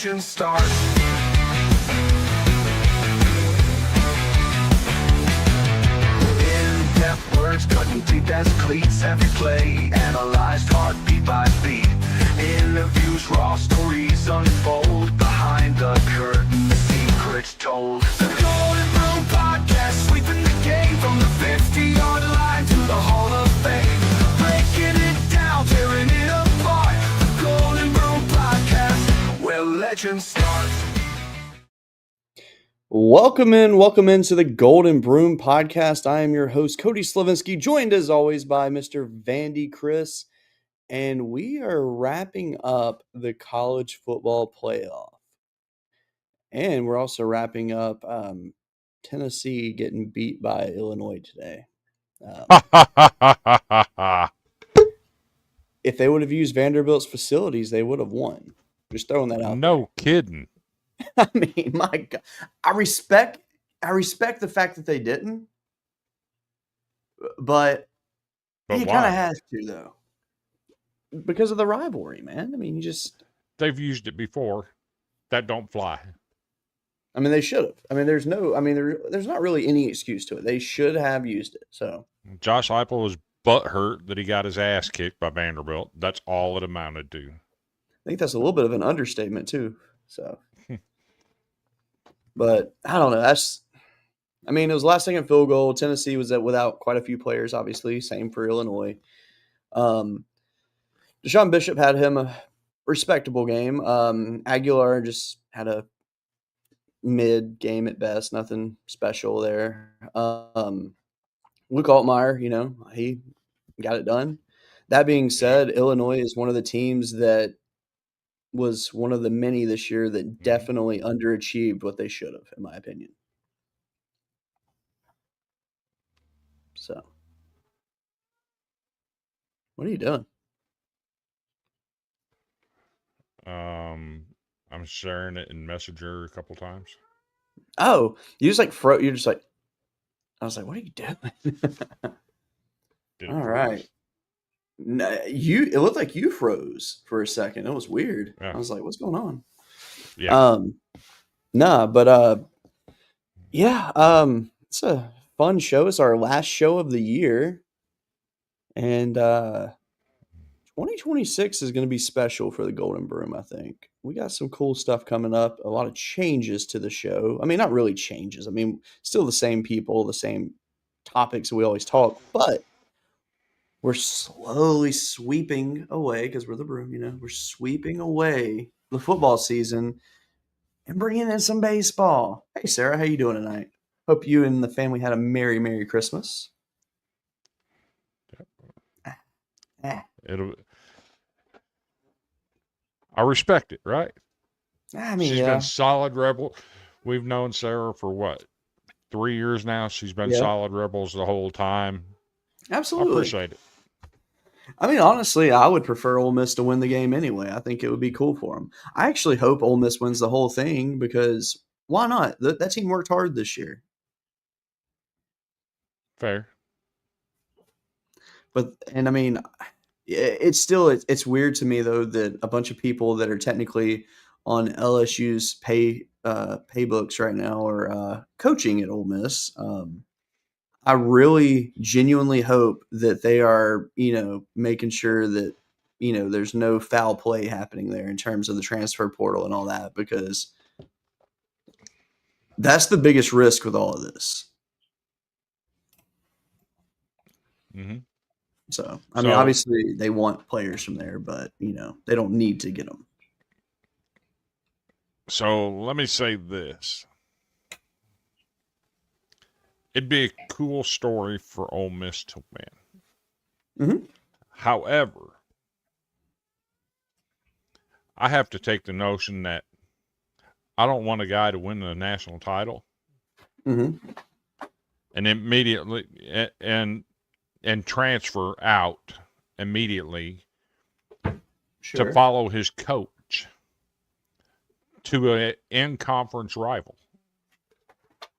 legends start. In-depth words cutting deep as cleats. Every play analyzed heartbeat by beat. Interviews, raw stories unfold. Behind the curtain, the secrets told. The Golden Broom podcast, sweeping the game from the 50-yard line to the Hall of Fame. Breaking it down, tearing it apart. The Golden Broom podcast, where legends start. Welcome into the Golden Broom podcast. I am your host, Cody Slavinsky, joined as always by Mr. Vandy Chris, and we are wrapping up the college football playoff. And we're also wrapping up Tennessee getting beat by Illinois today. If they would have used Vanderbilt's facilities, they would have won. Just throwing that out. No kidding. I mean, my God, I respect the fact that they didn't, but you kind of has to though, because of the rivalry, man. I mean, they've used it before. That don't fly. I mean, they should have. I mean, there's not really any excuse to it. They should have used it. So Josh Heupel was butthurt that he got his ass kicked by Vanderbilt. That's all it amounted to. I think that's a little bit of an understatement too. So. But I don't know. It was last second field goal. Tennessee was without quite a few players, obviously. Same for Illinois. Deshaun Bishop had him a respectable game. Aguilar just had a mid game at best. Nothing special there. Luke Altmaier, he got it done. That being said, Illinois is one of the teams that was one of the many this year that definitely underachieved what they should have, in my opinion. So, what are you doing? I'm sharing it in Messenger a couple times. Oh, you just you're just like, I was like, what are you doing? All right. No, it looked like you froze for a second. It was weird. Yeah. I was like, what's going on? Yeah. It's a fun show. It's our last show of the year. And 2026 is going to be special for the Golden Broom, I think. We got some cool stuff coming up, a lot of changes to the show. I mean, not really changes. I mean, still the same people, the same topics we always talk, but we're slowly sweeping away, because we're the Broom, we're sweeping away the football season and bringing in some baseball. Hey, Sarah, how you doing tonight? Hope you and the family had a Merry, Merry Christmas. I respect it, right? I mean, she's been solid Rebel. We've known Sarah for 3 years now? She's been solid Rebels the whole time. Absolutely. I appreciate it. I mean, honestly, I would prefer Ole Miss to win the game anyway. I think it would be cool for them. I actually hope Ole Miss wins the whole thing, because why not? That team worked hard this year. Fair. And I mean, it's weird to me though that a bunch of people that are technically on LSU's pay books right now are coaching at Ole Miss. I really genuinely hope that they are, making sure that, there's no foul play happening there in terms of the transfer portal and all that, because that's the biggest risk with all of this. Mm-hmm. So, I mean, obviously they want players from there, but, they don't need to get them. So let me say this. It'd be a cool story for Ole Miss to win. Mm-hmm. However, I have to take the notion that I don't want a guy to win the national title and immediately and transfer out immediately to follow his coach to an in-conference rival.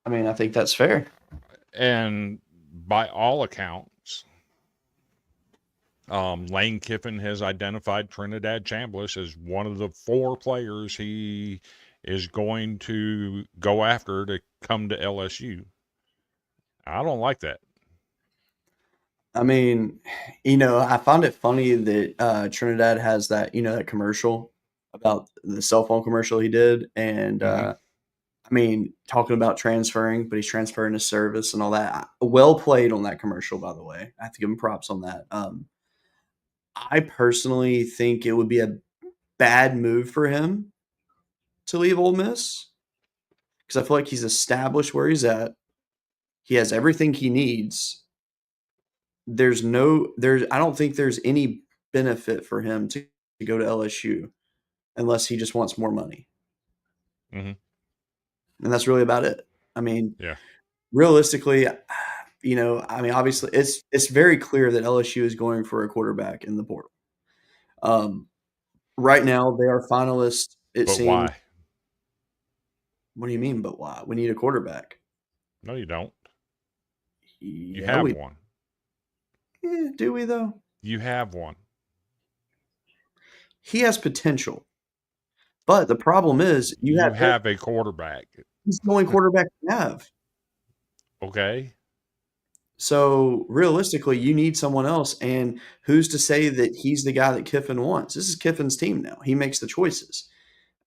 I mean, I think that's fair. And by all accounts, Lane Kiffin has identified Trinidad Chambliss as one of the 4 players he is going to go after to come to LSU. I don't like that. I mean, I found it funny that Trinidad has that, that commercial about the cell phone commercial he did. And I mean, talking about transferring, but he's transferring his service and all that. Well played on that commercial, by the way. I have to give him props on that. I personally think it would be a bad move for him to leave Ole Miss because I feel like he's established where he's at. He has everything he needs. I don't think there's any benefit for him to go to LSU unless he just wants more money. Mhm. And that's really about it. I mean, Yeah. realistically, obviously it's very clear that LSU is going for a quarterback in the portal. Right now they are finalists, it But seems. why? What do you mean, but why? We need a quarterback. No, you don't. You Yeah, have one. do we though? You have one. He has potential. But the problem is You have a quarterback. He's the only quarterback we have. Okay. So realistically, you need someone else. And who's to say that he's the guy that Kiffin wants? This is Kiffin's team now. He makes the choices.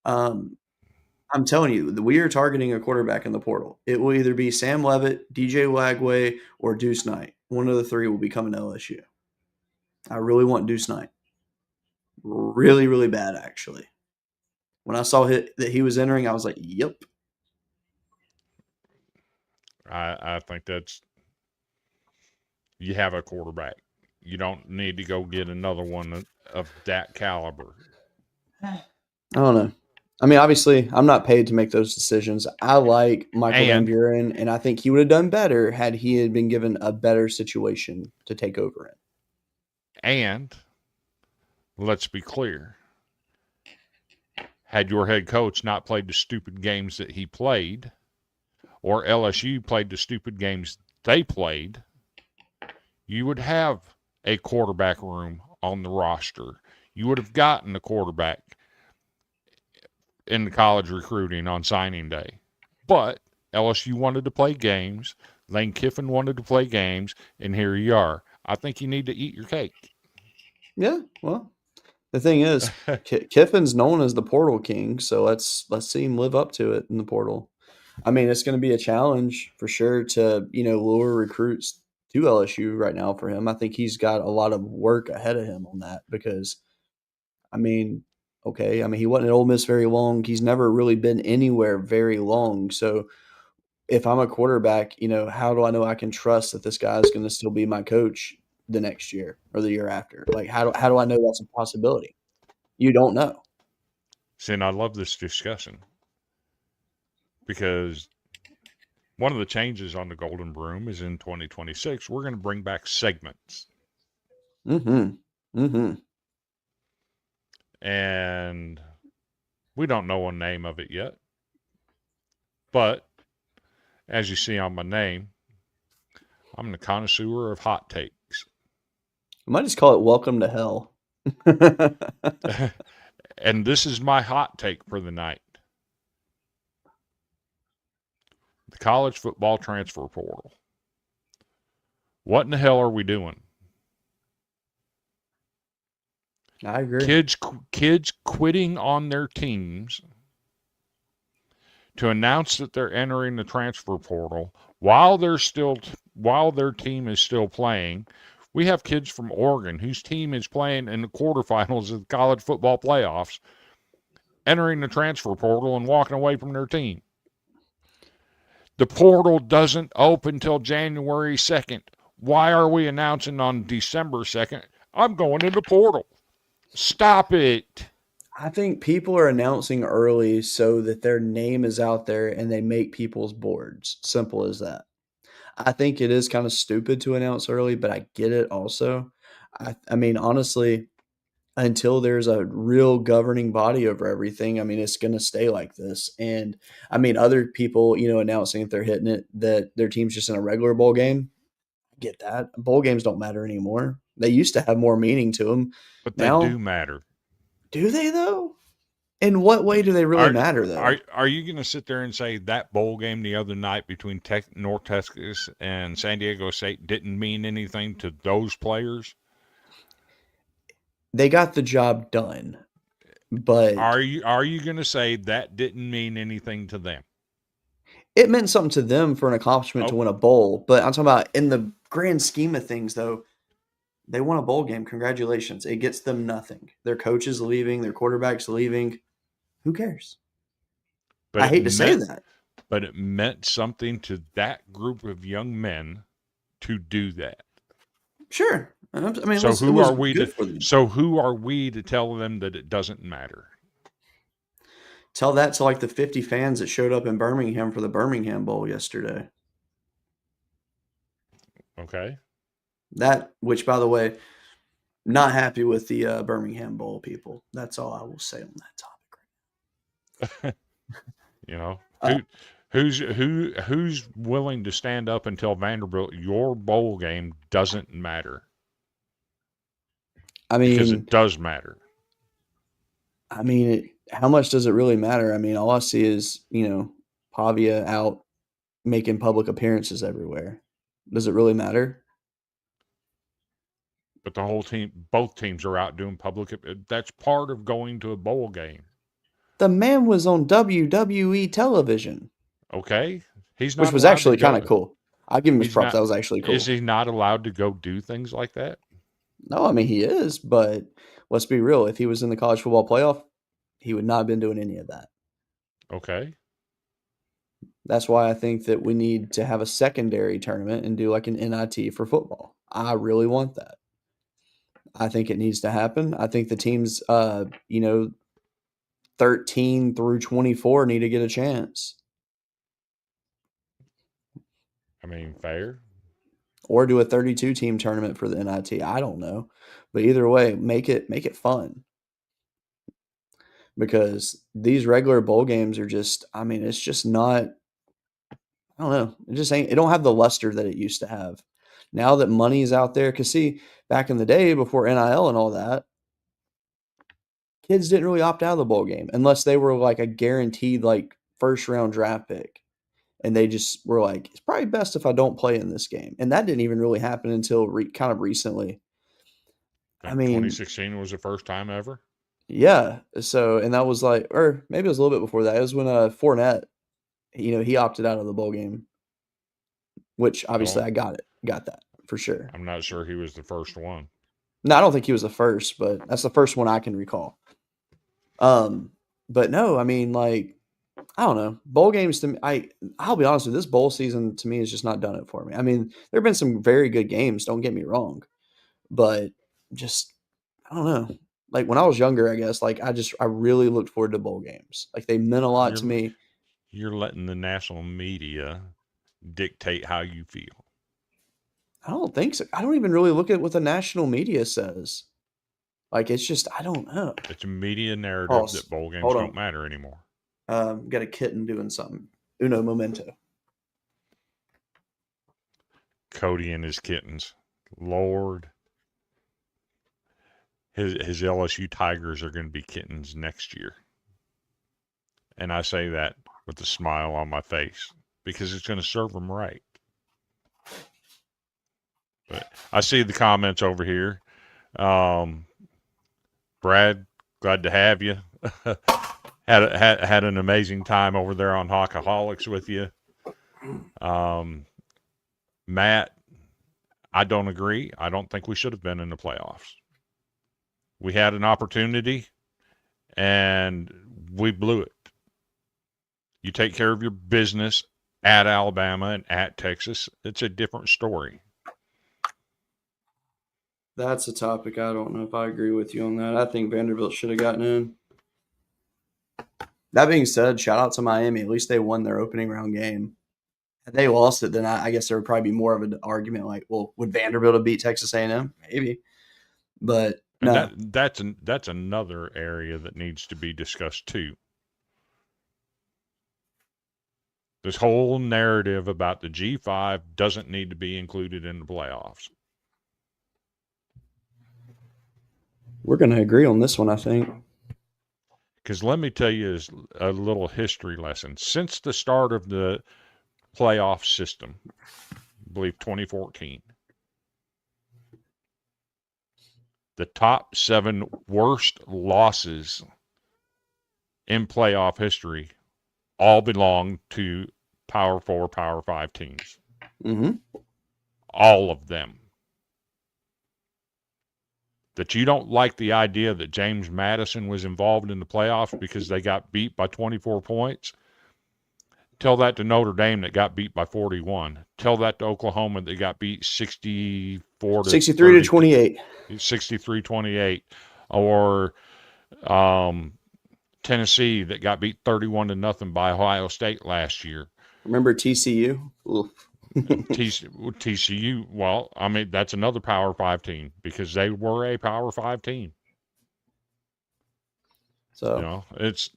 I'm telling you, we are targeting a quarterback in the portal. It will either be Sam Levitt, DJ Lagway, or Deuce Knight. One of the 3 will be coming to LSU. I really want Deuce Knight. Really, really bad, actually. When I saw that he was entering, I was like, yep. I think that's you have a quarterback. You don't need to go get another one of that caliber. I don't know. I mean, obviously, I'm not paid to make those decisions. I like Michael Van Buren, and I think he would have done better had he had been given a better situation to take over in. And let's be clear. Had your head coach not played the stupid games that he played, or LSU played the stupid games they played, you would have a quarterback room on the roster. You would have gotten a quarterback in the college recruiting on signing day. But LSU wanted to play games. Lane Kiffin wanted to play games, and here you are. I think you need to eat your cake. Yeah, well, the thing is, Kiffin's known as the portal king, so let's see him live up to it in the portal. I mean, it's going to be a challenge for sure to, lure recruits to LSU right now for him. I think he's got a lot of work ahead of him on that because, he wasn't at Ole Miss very long. He's never really been anywhere very long. So if I'm a quarterback, how do I know I can trust that this guy is going to still be my coach the next year or the year after? Like, how do I know that's a possibility? You don't know. See, and I love this discussion because one of the changes on the Golden Broom is in 2026, we're going to bring back segments. And we don't know a name of it yet. But as you see on my name, I'm the connoisseur of hot takes. I might just call it Welcome to Hell. And this is my hot take for the night. The college football transfer portal. What in the hell are we doing? I agree. Kids quitting on their teams to announce that they're entering the transfer portal while their team is still playing. We have kids from Oregon whose team is playing in the quarterfinals of the college football playoffs, entering the transfer portal and walking away from their team. The portal doesn't open till January 2nd. Why are we announcing on December 2nd, I'm going in the portal? Stop it. I think people are announcing early so that their name is out there and they make people's boards. Simple as that. I think it is kind of stupid to announce early, but I get it also. I mean, honestly, until there's a real governing body over everything, I mean, it's going to stay like this. And I mean, other people, announcing if they're hitting it, that their team's just in a regular bowl game. I get that. Bowl games don't matter anymore. They used to have more meaning to them. But they Now, do matter. do they though? In what way do they really matter though? Are you going to sit there and say that bowl game the other night between North Texas and San Diego State didn't mean anything to those players? They got the job done, but Are you going to say that didn't mean anything to them? it meant something to them for an accomplishment to Oh, win a bowl. But I'm talking about in the grand scheme of things, though, they won a bowl game. Congratulations. It gets them nothing. Their coach is leaving. Their quarterback's leaving. Who cares? but I it hate to say meant that. but it meant something to that group of young men to do that. Sure. I mean, So it who was are we good to for them. so who are we to tell them that it doesn't matter? Tell that to like the 50 fans that showed up in Birmingham for the Birmingham Bowl yesterday. Okay. That, which by the way, not happy with the Birmingham Bowl people. That's all I will say on that topic. You know, Uh, who's willing to stand up and tell Vanderbilt your bowl game doesn't matter? I Because mean, it does matter. how much does it really matter? I mean, all I see is, Pavia out making public appearances everywhere. Does it really matter? But the whole team, both teams are out doing public. That's part of going to a bowl game. The man was on WWE television, Okay, he's which not was allowed to actually kind of go. cool. I'll give him his He's props. not. That was actually Is cool. he not allowed to go do things like that? No, I mean, he is, but let's be real. If he was in the college football playoff, he would not have been doing any of that. Okay. That's why I think that we need to have a secondary tournament and do like an NIT for football. I really want that. I think it needs to happen. I think the teams, 13 through 24 need to get a chance. I mean, fair. Or do a 32 team tournament for the NIT. I don't know. But either way, make it fun. Because these regular bowl games are just, it's just not, I don't know. It don't have the luster that it used to have. Now that money is out there, because see, back in the day before NIL and all that, kids didn't really opt out of the bowl game unless they were like a guaranteed like first round draft pick. And they just were like, it's probably best if I don't play in this game. And that didn't even really happen until kind of recently. I I think mean, 2016 was the first time ever. yeah. So, and that was like, or maybe it was a little bit before that. It was when Fournette, he opted out of the bowl game, which obviously Well, I got that for sure. I'm not sure he was the first one. No, I don't think he was the first, but that's the first one I can recall. But no, I mean, like, I don't know. Bowl games to me, I'll be honest with you, this bowl season to me has just not done it for me. I mean, there have been some very good games, don't get me wrong, but just I don't know. Like when I was younger, I guess, like I really looked forward to bowl games. Like they meant a lot to You're me. you're letting the national media dictate how you feel. I don't think so. I don't even really look at what the national media says. Like it's just I don't know. It's a media narrative Pause. that bowl games Hold don't on. matter anymore. Got a kitten doing something. Uno momento. Cody and his kittens. Lord. His LSU Tigers are going to be kittens next year. And I say that with a smile on my face because it's going to serve them right. But I see the comments over here. Brad, glad to have you. had an amazing time over there on Hockaholics with you. Matt, I don't agree. I don't think we should have been in the playoffs. We had an opportunity, and we blew it. You take care of your business at Alabama and at Texas, it's a different story. That's a topic I don't know if I agree with you on that. I think Vanderbilt should have gotten in. That being said, shout out to Miami. At least they won their opening round game. Had they lost it, then I guess there would probably be more of an argument like, well, would Vanderbilt have beat Texas A&M? Maybe. But no. And that's another area that needs to be discussed too. This whole narrative about the G5 doesn't need to be included in the playoffs. We're going to agree on this one, I think. Because let me tell you a little history lesson. Since the start of the playoff system, I believe 2014, the top 7 worst losses in playoff history all belong to Power 4, Power 5 teams. Mm-hmm. All of them. That you don't like the idea that James Madison was involved in the playoffs because they got beat by 24 points. Tell that to Notre Dame that got beat by 41. Tell that to Oklahoma that got beat 63 to 28. 63-28. Or Tennessee that got beat 31-0 by Ohio State last year. Remember TCU? TCU, well, I mean, that's another Power 5 team because they were a Power 5 team. So, it's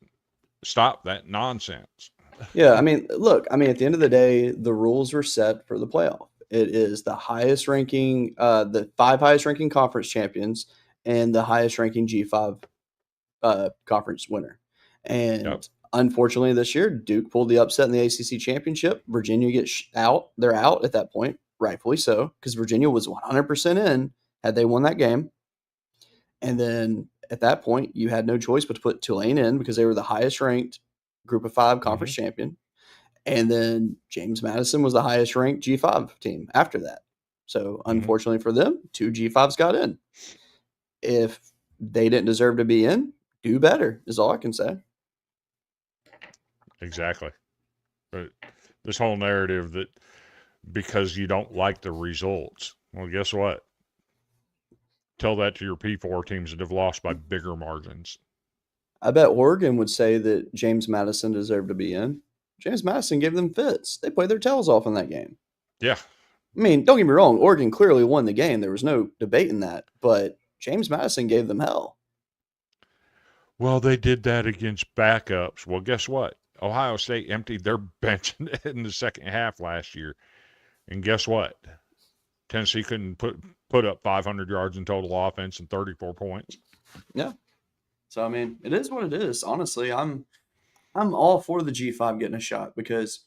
stop that nonsense. Yeah, I mean, look, at the end of the day, the rules were set for the playoff. It is the highest ranking, the 5 highest ranking conference champions and the highest ranking G5 conference winner. And unfortunately this year, Duke pulled the upset in the ACC championship. Virginia gets out. They're out at that point, rightfully so, because Virginia was 100% in had they won that game. And then at that point, you had no choice but to put Tulane in because they were the highest ranked Group of 5 conference champion. And then James Madison was the highest ranked G5 team after that. So unfortunately for them, 2 G5s got in. If they didn't deserve to be in, do better is all I can say. Exactly. But this whole narrative that because you don't like the results, well, guess what? Tell that to your P4 teams that have lost by bigger margins. I bet Oregon would say that James Madison deserved to be in. James Madison gave them fits. They played their tails off in that game. Yeah. I mean, don't get me wrong. Oregon clearly won the game. There was no debate in that. But James Madison gave them hell. Well, they did that against backups. Well, guess what? Ohio State emptied their bench in the second half last year. And guess what? Tennessee couldn't put up 500 yards in total offense and 34 points. Yeah. So, I mean, it is what it is. Honestly, I'm all for the G5 getting a shot because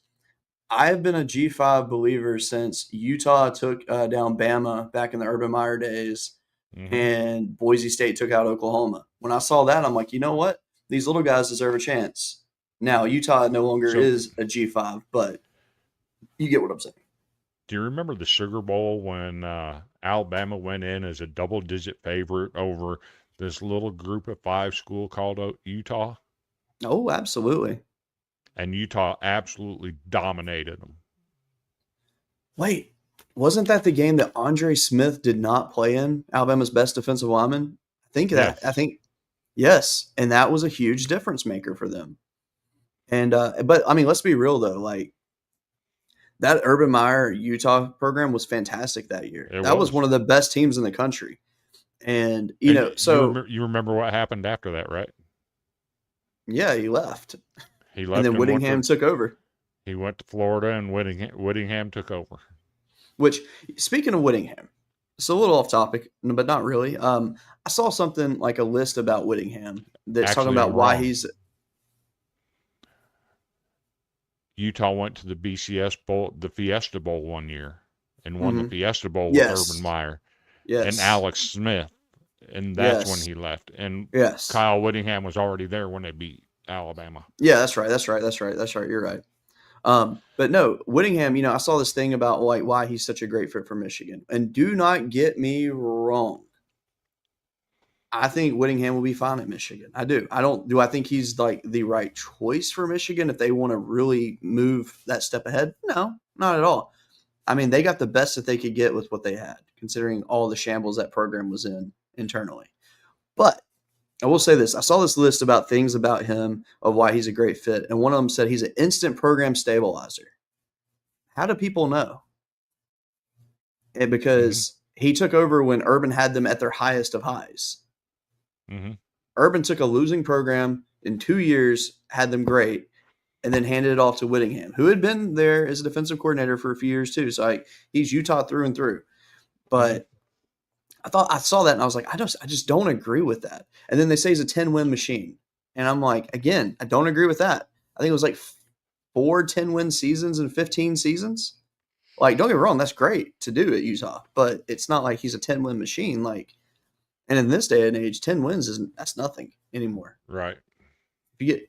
I've been a G5 believer since Utah took down Bama back in the Urban Meyer days and Boise State took out Oklahoma. When I saw that, I'm like, you know what? These little guys deserve a chance. Now, Utah no longer is a G5, but you get what I'm saying. Do you remember the Sugar Bowl when Alabama went in as a double-digit favorite over this little group of 5 school called Utah? Oh, absolutely. And Utah absolutely dominated them. Wait, wasn't that the game that Andre Smith did not play in, Alabama's best defensive lineman? Yes. And that was a huge difference maker for them. And, but I mean, let's be real though. Like that Urban Meyer Utah program was fantastic that year. That was one of the best teams in the country. And, you remember what happened after that, right? Yeah, he left. And then Whittingham took over. He went to Florida, and Whittingham took over. Which, speaking of Whittingham, it's a little off topic, but not really. I saw something like a list about Whittingham that's talking about why he's. Utah went to the BCS Bowl, the Fiesta Bowl one year, and won the Fiesta Bowl with Urban Meyer and Alex Smith. And that's when he left. And Kyle Whittingham was already there when they beat Alabama. Yeah, that's right. You're right. But no, Whittingham, I saw this thing about like why he's such a great fit for Michigan. And do not get me wrong. I think Whittingham will be fine at Michigan. I do. Do I think he's like the right choice for Michigan if they want to really move that step ahead? No, not at all. I mean, they got the best that they could get with what they had, considering all the shambles that program was in internally. But I will say this. I saw this list about things about him of why he's a great fit. And one of them said he's an instant program stabilizer. How do people know? And because he took over when Urban had them at their highest of highs. Urban took a losing program in 2 years, had them great, and then handed it off to Whittingham, who had been there as a defensive coordinator for a few years too. So he's Utah through and through. But I saw that and I was like, I just don't agree with that. And then they say he's a 10-win machine. And I'm like, again, I don't agree with that. I think it was like 4 10-win seasons and 15 seasons. Like, don't get me wrong, that's great to do at Utah, but it's not like he's a 10-win machine. Like, and in this day and age, 10 wins that's nothing anymore. Right.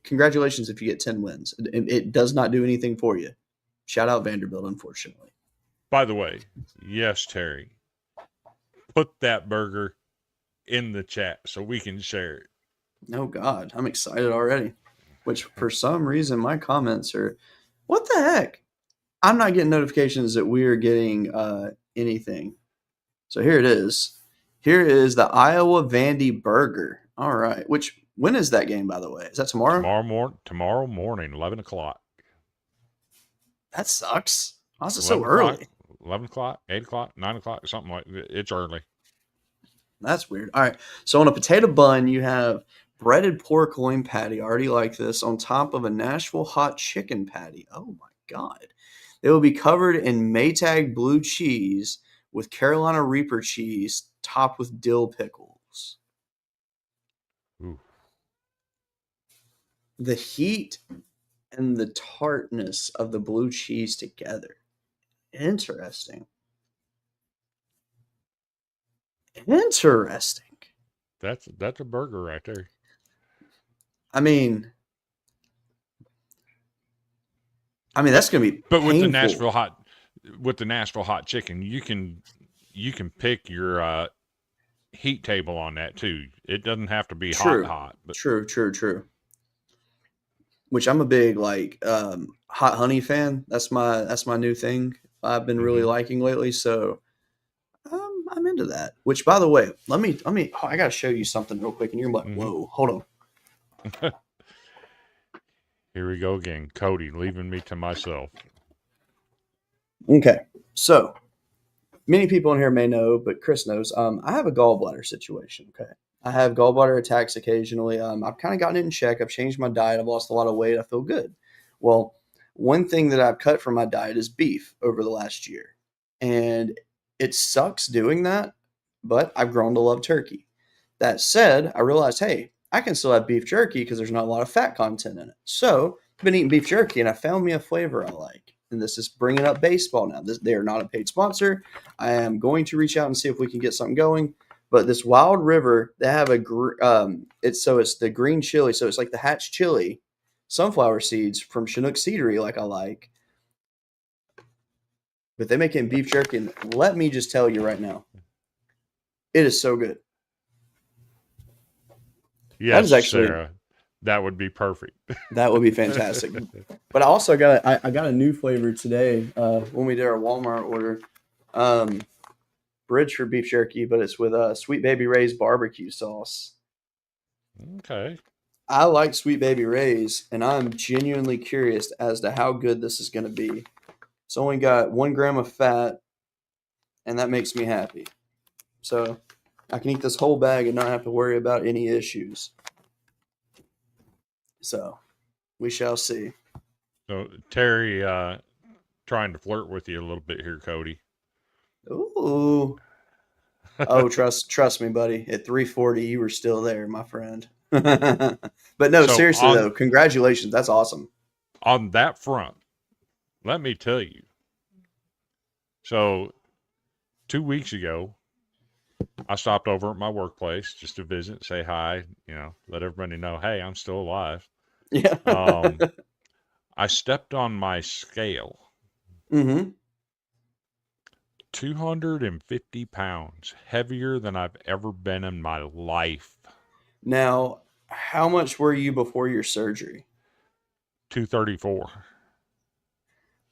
Congratulations if you get 10 wins. It does not do anything for you. Shout out Vanderbilt, unfortunately. By the way, yes, Terry, put that burger in the chat so we can share it. Oh, God. I'm excited already. Which, for some reason, my comments are, what the heck? I'm not getting notifications that we are getting anything. So here it is. Here is the Iowa Vandy Burger. All right. When is that game, by the way? Is that tomorrow? Tomorrow morning, 11 o'clock. That sucks. Why is it so early? 11 o'clock, 8 o'clock, 9 o'clock, something like that. It's early. That's weird. All right. So on a potato bun, you have breaded pork loin patty. I already like this. On top of a Nashville hot chicken patty. Oh, my God. It will be covered in Maytag blue cheese with Carolina Reaper cheese topped with dill pickles. Ooh. The heat and the tartness of the blue cheese together. Interesting. That's a burger right there. I mean that's going to be But painful. with the Nashville hot chicken, you can pick your heat table on that too. It doesn't have to be hot. But True. Which I'm a big hot honey fan. That's my new thing. I've been really liking lately. So I'm into that. Which, by the way, I gotta show you something real quick, and you're like, whoa, hold on. Here we go again. Cody leaving me to myself. Okay, so many people in here may know, but Chris knows. I have a gallbladder situation. Okay, I have gallbladder attacks occasionally. I've kind of gotten it in check. I've changed my diet. I've lost a lot of weight. I feel good. Well, one thing that I've cut from my diet is beef over the last year, and it sucks doing that. But I've grown to love turkey. That said, I realized, hey, I can still have beef jerky because there's not a lot of fat content in it. So I've been eating beef jerky, and I found me a flavor I like. And this is bringing up baseball now. They are not a paid sponsor. I am going to reach out and see if we can get something going. But this Wild River, they have it's the green chili. So it's like the Hatch chili, sunflower seeds from Chinook Seedery, like I like. But they make it in beef jerky. And let me just tell you right now, it is so good. Yes, Sarah, that would be perfect. That would be fantastic. But I also got a new flavor today when we did our Walmart order. Bridge for beef jerky, but it's with Sweet Baby Ray's barbecue sauce. Okay. I like Sweet Baby Ray's, and I'm genuinely curious as to how good this is going to be. It's only got 1 gram of fat, and that makes me happy. So I can eat this whole bag and not have to worry about any issues. So we shall see. So Terry trying to flirt with you a little bit here, Cody. Ooh. Oh, trust me, buddy. At 340, you were still there, my friend. But no, seriously though, congratulations. That's awesome. On that front, let me tell you. So 2 weeks ago, I stopped over at my workplace just to visit, say hi, let everybody know, hey, I'm still alive. Yeah. I stepped on my scale. 250 pounds, heavier than I've ever been in my life. Now, how much were you before your surgery? 234.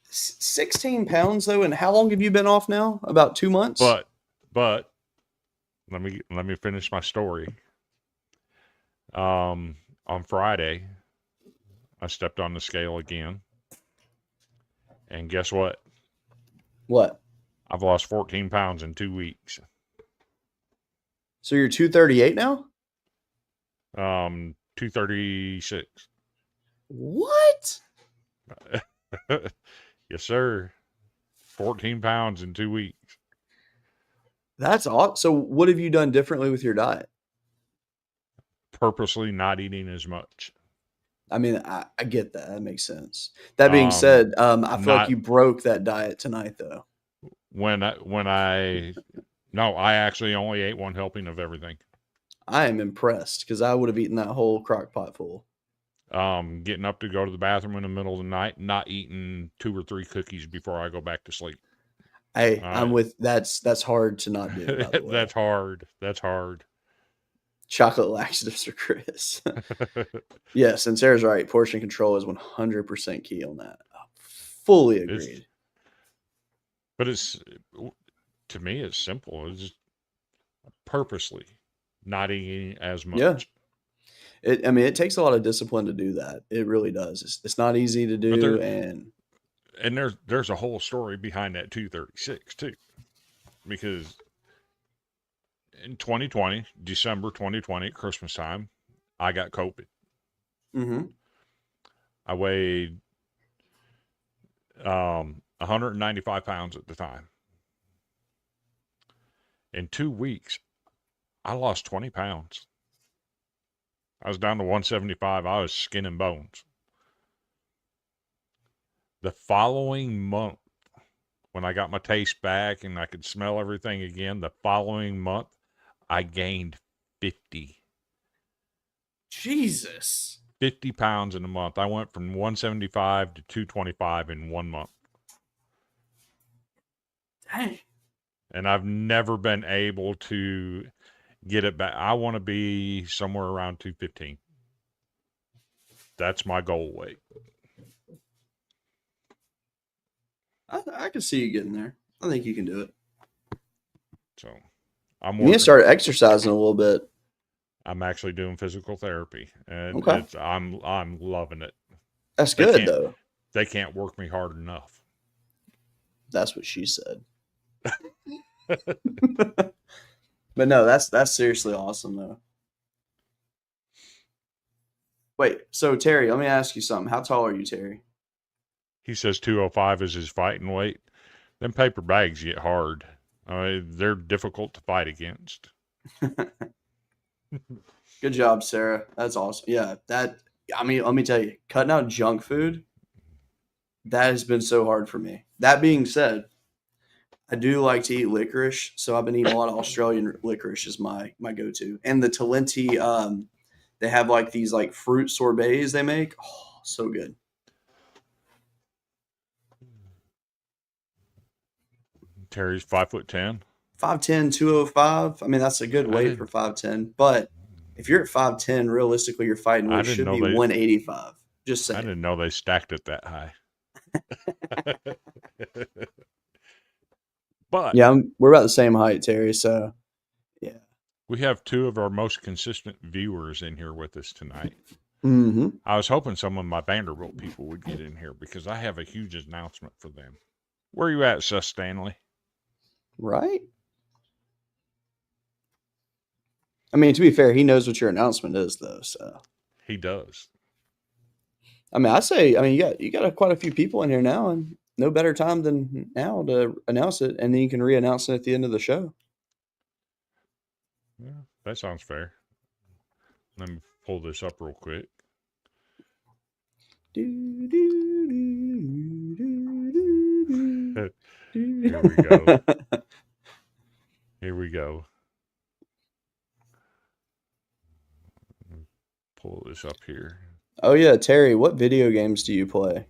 16 pounds though, and how long have you been off now? About 2 months? But let me finish my story. On Friday, I stepped on the scale again. And guess what? What? I've lost 14 pounds in 2 weeks. So you're 238 now? 236. What? Yes, sir. 14 pounds in 2 weeks. That's awesome. So what have you done differently with your diet? Purposely not eating as much. I mean, I get that. That makes sense. That being Um, said, I feel like not you broke that diet tonight, though. I no, I actually only ate one helping of everything. I am impressed because I would have eaten that whole crock pot full. Getting up to go to the bathroom in the middle of the night, not eating 2 or 3 cookies before I go back to sleep. Hey, I'm Uh, with that's hard to not do, by the way. that's hard. That's hard. Chocolate laxatives are Chris. Yes, and Sarah's right. Portion control is 100% key on that. Fully It's agreed. but it's to me it's simple. It's just purposely not eating as Yeah. much. I mean, it takes a lot of discipline to do that. It really does. It's not easy to But do, there's a whole story behind that 236 too, because in 2020, December 2020, at Christmas time, I got COVID. Mhm. I weighed 195 pounds at the time. In 2 weeks, I lost 20 pounds. I was down to 175. I was skin and bones. The following month, when I got my taste back and I could smell everything again, the following month, I gained 50. Jesus. 50 pounds in a month. I went from 175 to 225 in 1 month. Dang. And I've never been able to get it back. I want to be somewhere around 215. That's my goal weight. I can see you getting there. I think you can do it. So I'm You need to start exercising a little bit. I'm actually doing physical therapy, and Okay. I'm loving it. That's They good, can't- though. They can't work me hard enough. That's what she said. But no, that's seriously awesome, though. Wait, so Terry, let me ask you something. How tall are you, Terry? He says 205 is his fighting weight. Them paper bags get hard. They're difficult to fight against. Good job, Sarah. That's awesome. Yeah, I mean, let me tell you, cutting out junk food, that has been so hard for me. That being said, I do like to eat licorice, so I've been eating a lot of Australian licorice is my go-to. And the Talenti, they have like these like fruit sorbets they make. Oh, so good. Terry's 5'10". 5'10", 205. I mean, that's a good weight for 5'10". But if you're at 5'10", realistically, your fighting weight should be 185. Just saying. I didn't know they stacked it that high. But yeah, we're about the same height, Terry. So, yeah. We have 2 of our most consistent viewers in here with us tonight. Mm-hmm. I was hoping some of my Vanderbilt people would get in here because I have a huge announcement for them. Where are you at, Seth Stanley? Right? I mean, to be fair, he knows what your announcement is, though. So he does. I mean, you got quite a few people in here now, and no better time than now to announce it, and then you can re-announce it at the end of the show. Yeah, that sounds fair. Let me pull this up real quick. Here we go. Here we go. Pull this up here. Oh yeah, Terry, what video games do you play?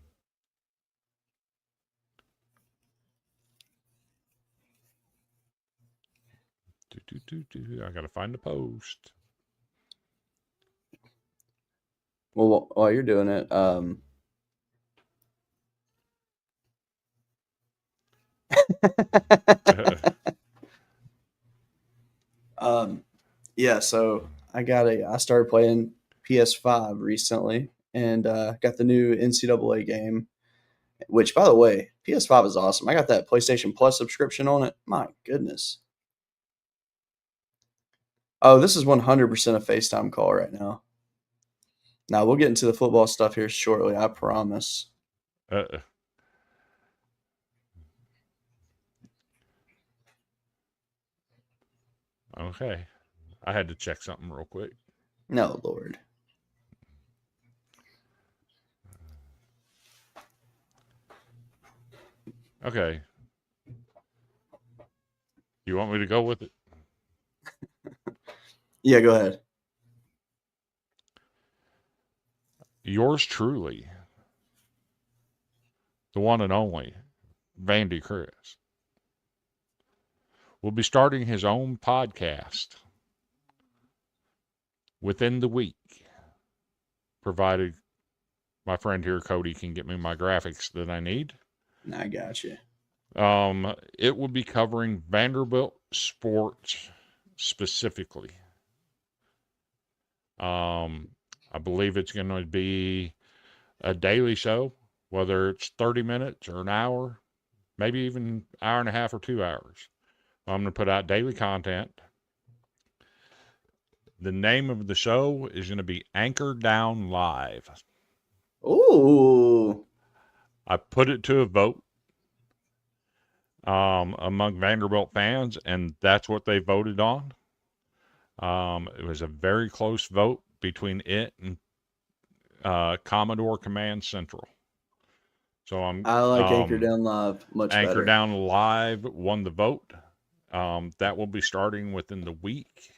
I gotta find the post. Well, while you're doing it, yeah. So I started playing PS5 recently, and got the new NCAA game. Which, by the way, PS5 is awesome. I got that PlayStation Plus subscription on it. My goodness. Oh, this is 100% a FaceTime call right now. Now, we'll get into the football stuff here shortly, I promise. Okay. I had to check something real quick. No, Lord. Okay. You want me to go with it? Yeah, go ahead. Yours truly, the one and only, Vandy Chris, will be starting his own podcast within the week, provided my friend here, Cody, can get me my graphics that I need. I got you. It will be covering Vanderbilt sports specifically. I believe it's going to be a daily show, whether it's 30 minutes or an hour, maybe even an hour and a half or 2 hours. I'm going to put out daily content. The name of the show is going to be Anchor Down Live. Ooh. I put it to a vote among Vanderbilt fans, and that's what they voted on. It was a very close vote between it and Commodore Command Central. So I like Anchor Down Live much better. Anchor Down Live won the vote. That will be starting within the week.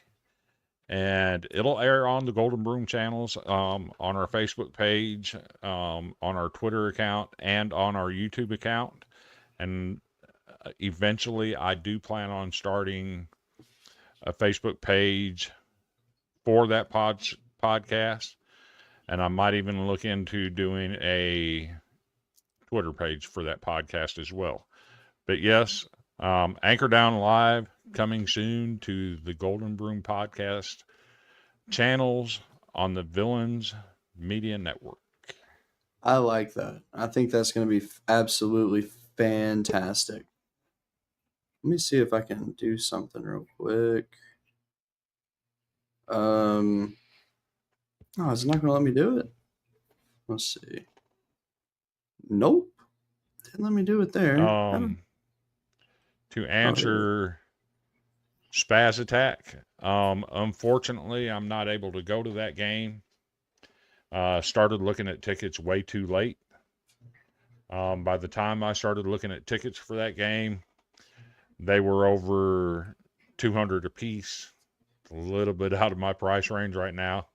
And it'll air on the Golden Broom channels, on our Facebook page, on our Twitter account, and on our YouTube account. And eventually, I do plan on starting a Facebook page for that podcast. And I might even look into doing a Twitter page for that podcast as well. But yes, Anchor Down Live coming soon to the Golden Broom podcast channels on the Villains Media Network. I like that. I think that's going to be absolutely fantastic. Let me see if I can do something real quick. Oh, it's not going to let me do it. Let's see. Nope. Didn't let me do it there. To answer Spaz Attack, unfortunately, I'm not able to go to that game. Started looking at tickets way too late. By the time I started looking at tickets for that game, they were over $200 a piece. A little bit out of my price range right now.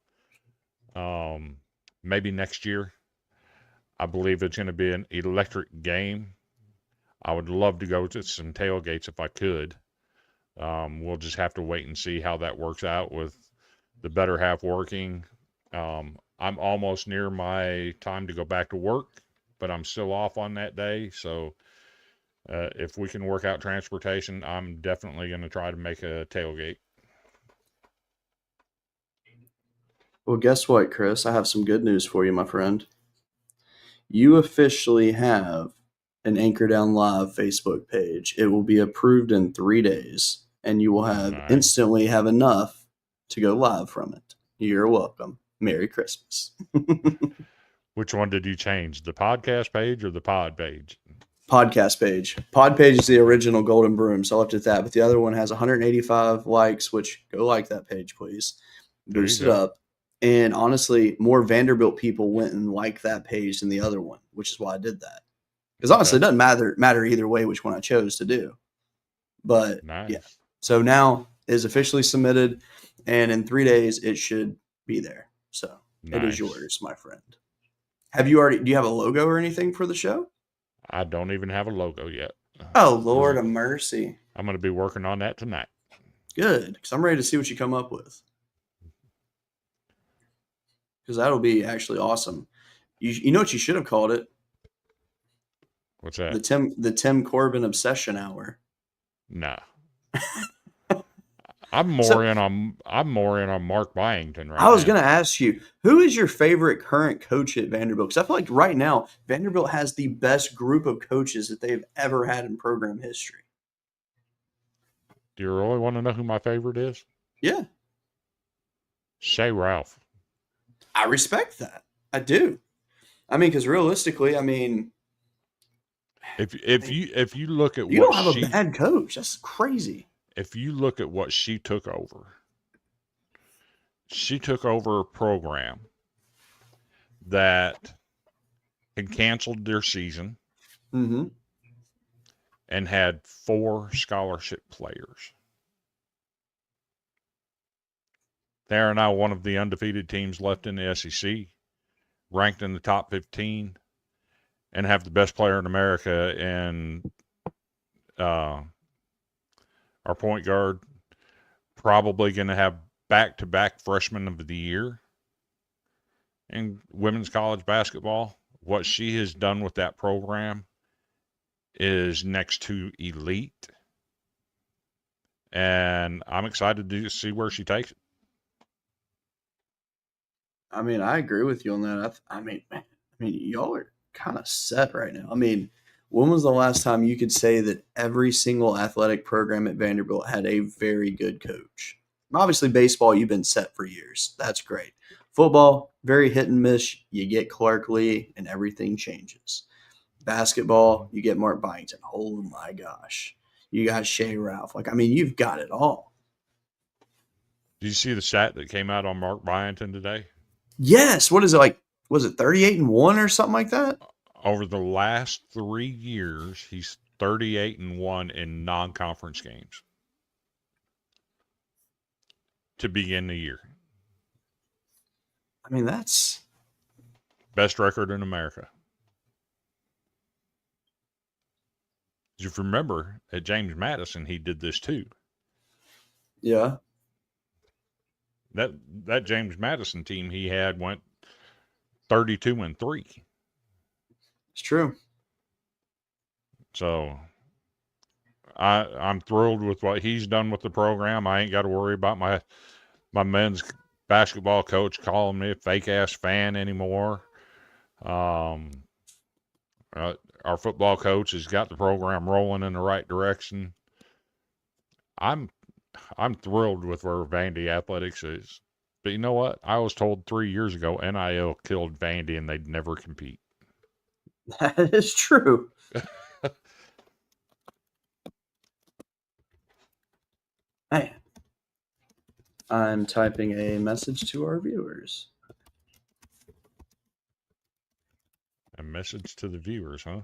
Maybe next year. I believe it's going to be an electric game. I would love to go to some tailgates if I could. We'll just have to wait and see how that works out with the better half working. I'm almost near my time to go back to work, but I'm still off on that day. So if we can work out transportation, I'm definitely going to try to make a tailgate. Well, guess what, Chris? I have some good news for you, my friend. You officially have an Anchor Down Live Facebook page. It will be approved in 3 days, and you will have instantly have enough to go live from it. You're welcome. Merry Christmas. Which one did you change? The podcast page or the pod page? Podcast page. Pod page is the original Golden Broom, so I left it at that. But the other one has 185 likes, which go like that page, please. Boost it up. And honestly, more Vanderbilt people went and liked that page than the other one, which is why I did that. Because honestly, it doesn't matter either way which one I chose to do. But yeah. So now it is officially submitted, and in 3 days it should be there. So it is yours, my friend. Do you have a logo or anything for the show? I don't even have a logo yet. Oh, Lord of mercy. I'm going to be working on that tonight. Good, because I'm ready to see what you come up with. Because that'll be actually awesome. You know what you should have called it? What's that? The Tim Corbin Obsession Hour. No. I'm more in on Mark Byington right now. I was going to ask you, who is your favorite current coach at Vanderbilt? Because I feel like right now Vanderbilt has the best group of coaches that they've ever had in program history. Do you really want to know who my favorite is? Yeah. Shea Ralph. I respect that. I do. I mean, because realistically, if you look at you don't have a bad coach. That's crazy. if you look at what she took over a program that had canceled their season Mm-hmm. and had 4 scholarship players. They are now one of the undefeated teams left in the SEC, ranked in the top 15, and have the best player in America in our point guard. Probably going to have back-to-back freshman of the year in women's college basketball. What she has done with that program is next to elite. And I'm excited to see where she takes it. I mean, I agree with you on that. I mean, y'all are kind of set right now. I mean, when was the last time you could say that every single athletic program at Vanderbilt had a very good coach? Obviously, baseball, you've been set for years. That's great. Football, very hit and miss. You get Clark Lee, and everything changes. Basketball, you get Mark Byington. Oh my gosh, you got Shea Ralph. Like, I mean, you've got it all. Did you see the stat that came out on Mark Byington today? Yes. What is it like? Was it 38-1 or something like that? Over the last 3 years, he's 38-1 in non-conference games to begin the year. I mean, that's best record in America. If you remember, at James Madison, he did this too. Yeah. That James Madison team he had went 32-3. It's true. So I'm thrilled with what he's done with the program. I ain't got to worry about my men's basketball coach calling me a fake ass fan anymore. Our football coach has got the program rolling in the right direction. I'm thrilled with where Vandy Athletics is. But you know what? I was told 3 years ago NIL killed Vandy and they'd never compete. That is true. Man, I'm typing a message to our viewers. A message to the viewers, huh?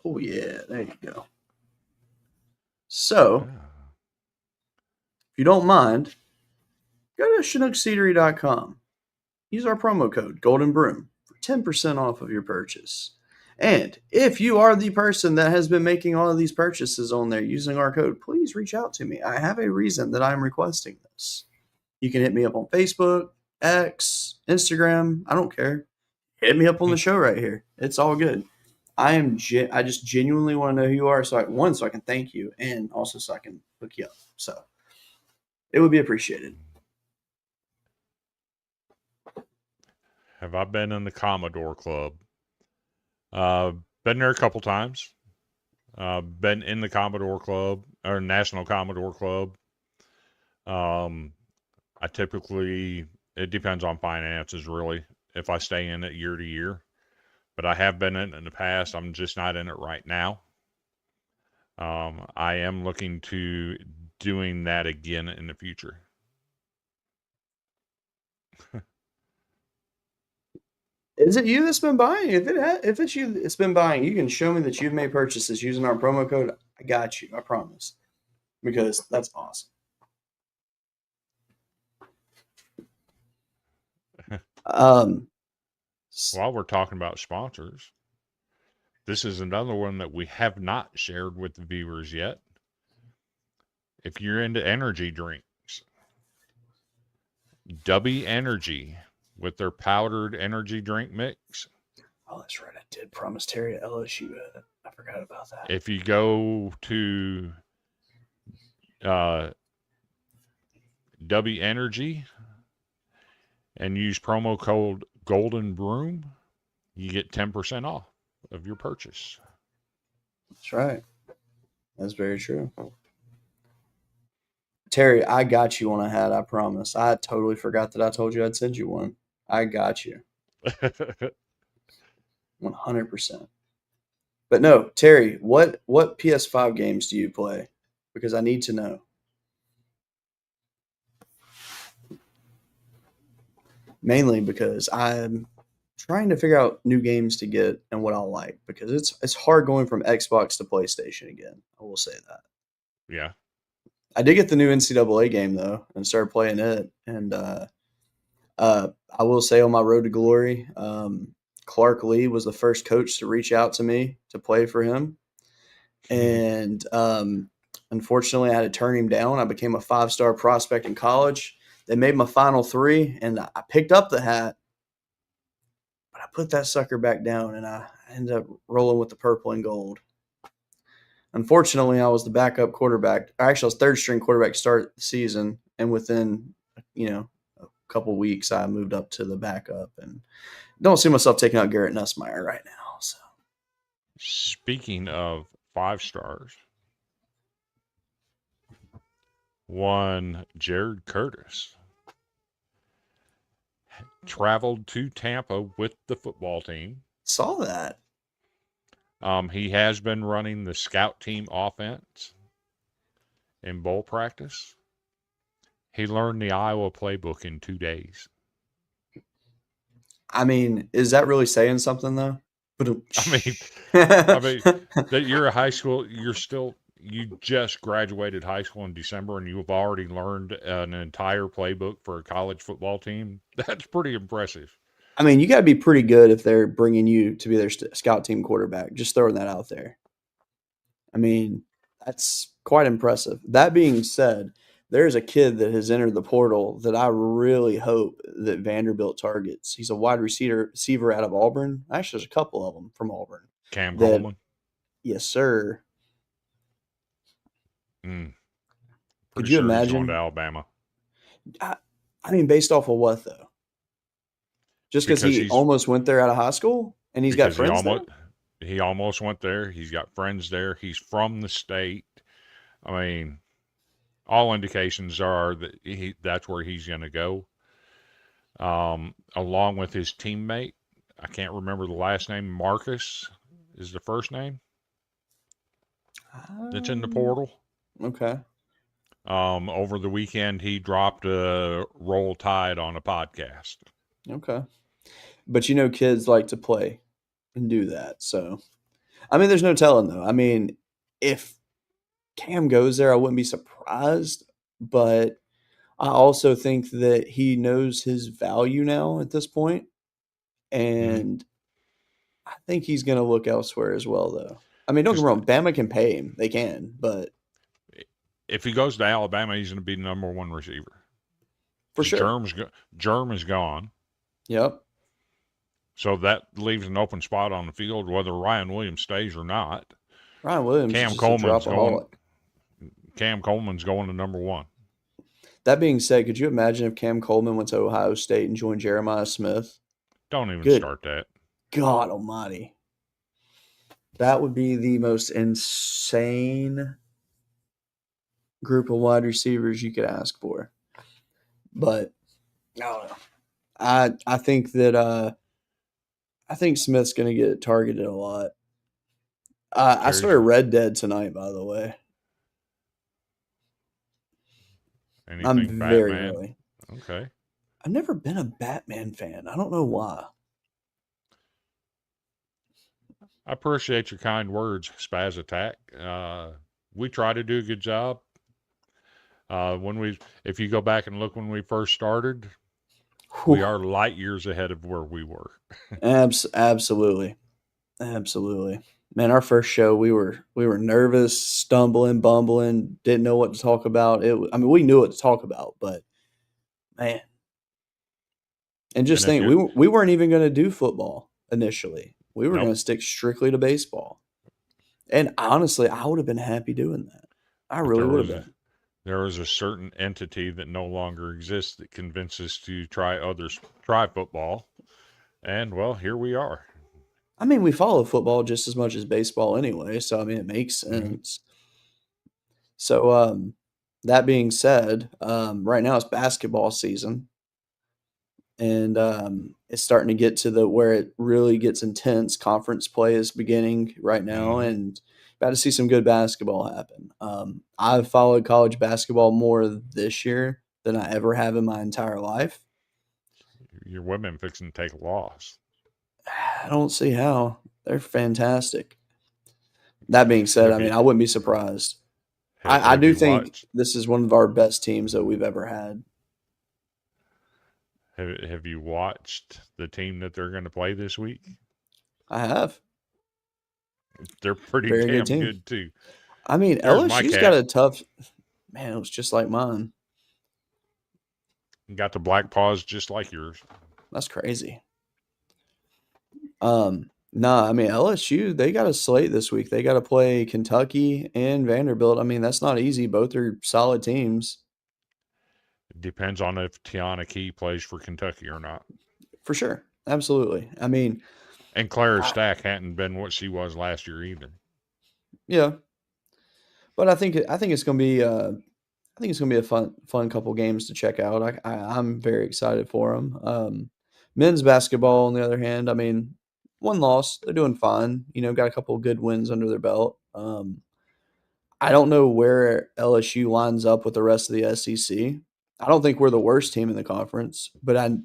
Oh, yeah. There you go. So, if you don't mind, go to ChinookSeedery.com. Use our promo code Golden Broom for 10% off of your purchase. And if you are the person that has been making all of these purchases on there using our code, please reach out to me. I have a reason that I'm requesting this. You can hit me up on Facebook, X, Instagram. I don't care. Hit me up on the show right here. It's all good. I just genuinely want to know who you are, so I can thank you, and also so I can hook you up. So it would be appreciated. Have I been in the Commodore Club? Been there a couple times. Been in the Commodore Club or National Commodore Club. I typically, it depends on finances really, if I stay in it year to year. But I have been in the past. I'm just not in it right now. I am looking to doing that again in the future. Is it you that's been buying? If it's you that's been buying, you can show me that you've made purchases using our promo code. I got you. I promise. Because that's awesome. While we're talking about sponsors, this is another one that we have not shared with the viewers yet. If you're into energy drinks, W Energy with their powdered energy drink mix. Oh, that's right. I did promise Terry at LSU. I forgot about that. If you go to W Energy and use promo code Golden Broom, you get 10% off of your purchase. That's right. That's very true. Terry, I got you on a hat, I promise. I totally forgot that I told you I'd send you one. I got you. 100%. But no, Terry, what PS5 games do you play? Because I need to know. mainly because I'm trying to figure out new games to get and what I'll like, because it's hard going from Xbox to PlayStation again. I will say that. Yeah. I did get the new NCAA game though and started playing it, and I will say on my road to glory, Clark Lee was the first coach to reach out to me to play for him, and unfortunately, I had to turn him down. I became a 5-star prospect in college. They made my final 3, and I picked up the hat, but I put that sucker back down, and I ended up rolling with the purple and gold. Unfortunately, I was the backup quarterback. Actually, I was third-string quarterback to start the season, and within, a couple of weeks, I moved up to the backup, and don't see myself taking out Garrett Nussmeier right now. So, Speaking of 5 stars, one Jared Curtis traveled to Tampa with the football team. saw that. He has been running the scout team offense in bowl practice. He learned the Iowa playbook in 2 days. I mean, is that really saying something though? I mean, that you're a high school, you just graduated high school in December and you've already learned an entire playbook for a college football team. That's pretty impressive. I mean, you got to be pretty good if they're bringing you to be their scout team quarterback. Just throwing that out there. I mean, that's quite impressive. That being said, there's a kid that has entered the portal that I really hope that Vanderbilt targets. He's a wide receiver out of Auburn. Actually, there's a couple of them from Auburn. Cam Coleman? Yes, sir. Pretty Could you sure imagine? he's going to Alabama. I mean, based off of what, though? Just because he almost went there out of high school and he's got friends there? He almost went there. He's got friends there. He's from the state. I mean, all indications are that that's where he's going to go. Along with his teammate, I can't remember the last name. Marcus is the first name that's in the portal. Okay. Over the weekend, he dropped a Roll Tide on a podcast. Okay. But kids like to play and do that. So, I mean, there's no telling, though. I mean, if Cam goes there, I wouldn't be surprised. But I also think that he knows his value now at this point. And I think he's going to look elsewhere as well, though. I mean, don't get me wrong. Bama can pay him. They can. But if he goes to Alabama, he's going to be the number 1 receiver. For sure. Germ is gone. Yep. So that leaves an open spot on the field, whether Ryan Williams stays or not. Ryan Williams Cam Coleman's going to number 1. That being said, could you imagine if Cam Coleman went to Ohio State and joined Jeremiah Smith? Don't even start that. God almighty. That would be the most insane group of wide receivers you could ask for. But I don't know. I think that I think Smith's going to get targeted a lot. I started Red Dead tonight, by the way. Anything I'm Batman? very early. Okay. I've never been a Batman fan. I don't know why. I appreciate your kind words, Spaz Attack. We try to do a good job. If you go back and look when we first started, we are light years ahead of where we were. Absolutely. Man, our first show, we were nervous, stumbling, bumbling, didn't know what to talk about. We knew what to talk about, but man. And think, we weren't even going to do football initially. We were going to stick strictly to baseball. And honestly, I would have been happy doing that. I really would have been. There was a certain entity that no longer exists that convinced us to try football. And, well, here we are. I mean, we follow football just as much as baseball anyway, so, I mean, it makes sense. So, that being said, right now it's basketball season. And it's starting to get to where it really gets intense. Conference play is beginning right now, and about to see some good basketball happen. I've followed college basketball more this year than I ever have in my entire life. your women fixing to take a loss. I don't see how. They're fantastic. That being said, Have I mean, you I wouldn't be surprised. I have do you think watched this is one of our best teams that we've ever had. have you watched the team that they're going to play this week? I have. They're pretty Very good damn team. good too. I mean, There's my LSU's got cat. a tough man. It was just like mine. Got the black paws just like yours. That's crazy. I mean LSU, they got a slate this week. They got to play Kentucky and Vanderbilt. I mean, that's not easy. Both are solid teams. It depends on if Tiana Key plays for Kentucky or not. For sure. Absolutely. I mean, And Clara Stack hadn't been what she was last year either. yeah. But I think it's going to be a fun couple games to check out. I'm very excited for them. Men's basketball, on the other hand, I mean, one loss, they're doing fine. Got a couple of good wins under their belt. I don't know where LSU lines up with the rest of the SEC. I don't think we're the worst team in the conference, but I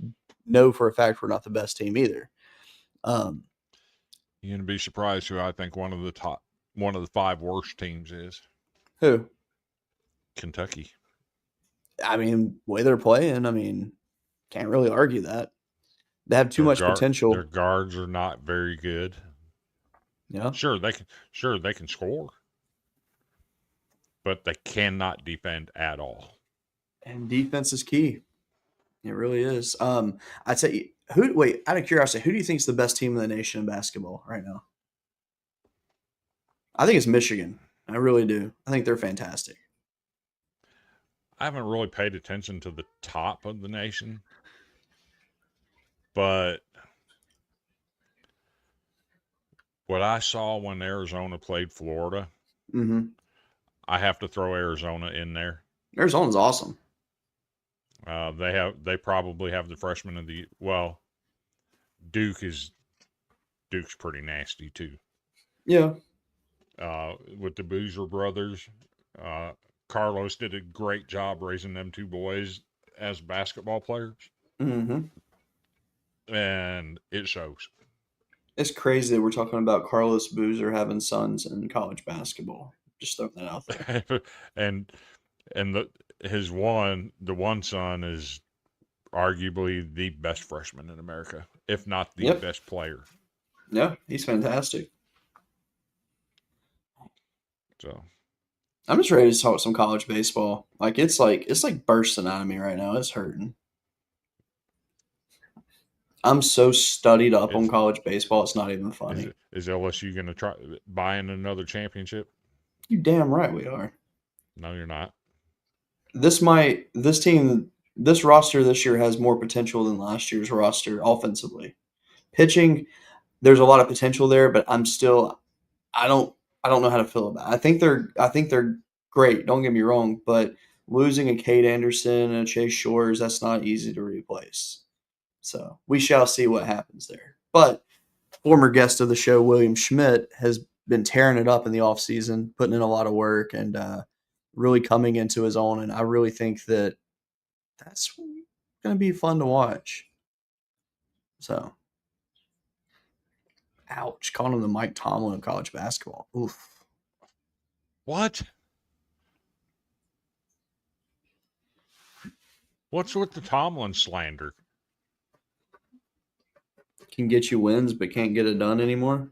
know for a fact we're not the best team either. Um, You're gonna be surprised who I think one of the 5 worst teams is. who? Kentucky. I mean, way they're playing, I mean, can't really argue that. They have too Their much potential. Their guards are not very good. Yeah. Sure they can score, but they cannot defend at all. And defense is key. It really is. I'd say out of curiosity, who do you think is the best team in the nation in basketball right now? I think it's Michigan. I really do. I think they're fantastic. I haven't really paid attention to the top of the nation, but what I saw when Arizona played Florida, Mm-hmm. I have to throw Arizona in there. Arizona's awesome. They probably have the freshman of the Duke's pretty nasty too. Yeah. With the Boozer brothers, Carlos did a great job raising them 2 boys as basketball players, Mm-hmm. and it shows. It's crazy that we're talking about Carlos Boozer having sons in college basketball. Just throwing that out there. and the one son is arguably the best freshman in America, if not the best player. Yeah, he's fantastic. So I'm just ready to talk some college baseball. It's like bursting out of me right now. It's hurting. I'm so studied up on college baseball. It's not even funny. Is LSU going to try buying another championship? You damn right we are. No, you're not. This roster this year has more potential than last year's roster offensively. Pitching, there's a lot of potential there, but I don't know how to feel about it. I think they're great. Don't get me wrong, but losing a Cade Anderson and a Chase Shores, that's not easy to replace. So we shall see what happens there. But former guest of the show, William Schmidt, has been tearing it up in the offseason, putting in a lot of work and really coming into his own. And I really think that that's going to be fun to watch. So, ouch. Calling him the Mike Tomlin of college basketball. Oof. What? What's with the Tomlin slander? Can get you wins, but can't get it done anymore.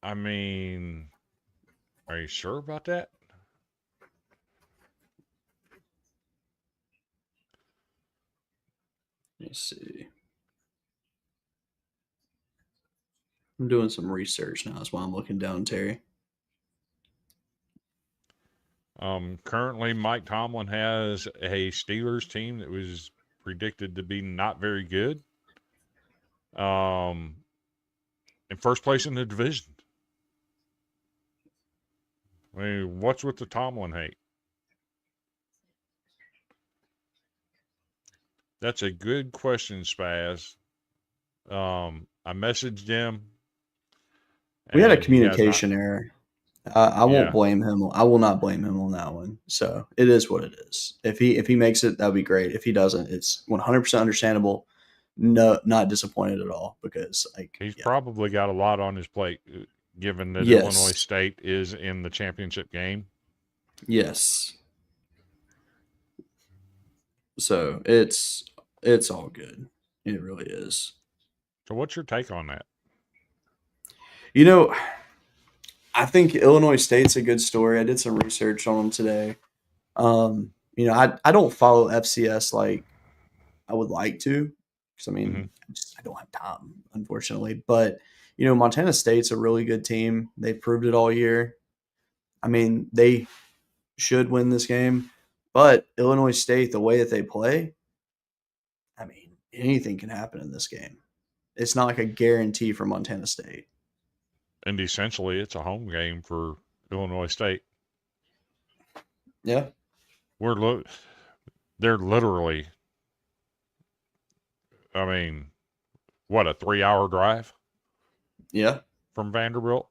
I mean, are you sure about that? Let's see. I'm doing some research now. That's why I'm looking down, Terry. Currently, Mike Tomlin has a Steelers team that was predicted to be not very good. In first place in the division. I mean, what's with the Tomlin hate? That's a good question, Spaz. I messaged him. We had a communication error. I won't Yeah, blame him. I will not blame him on that one. So it is what it is. If he makes it, that'd be great. If he doesn't, it's 100% understandable. No, not disappointed at all because he's yeah, probably got a lot on his plate, given that Illinois yes, State is in the championship game. yes. So it's all good. It really is. So, what's your take on that? You know, I think Illinois State's a good story. I did some research on them today. I don't follow FCS like I would like to because Hmm. I don't have time, unfortunately. But Montana State's a really good team. They proved it all year. They should win this game, but Illinois State, the way that they play, anything can happen in this game. It's not like a guarantee for Montana State. And essentially, it's a home game for Illinois State. Yeah, We're lo- they're literally, I mean, what, a 3 hour drive yeah. from Vanderbilt?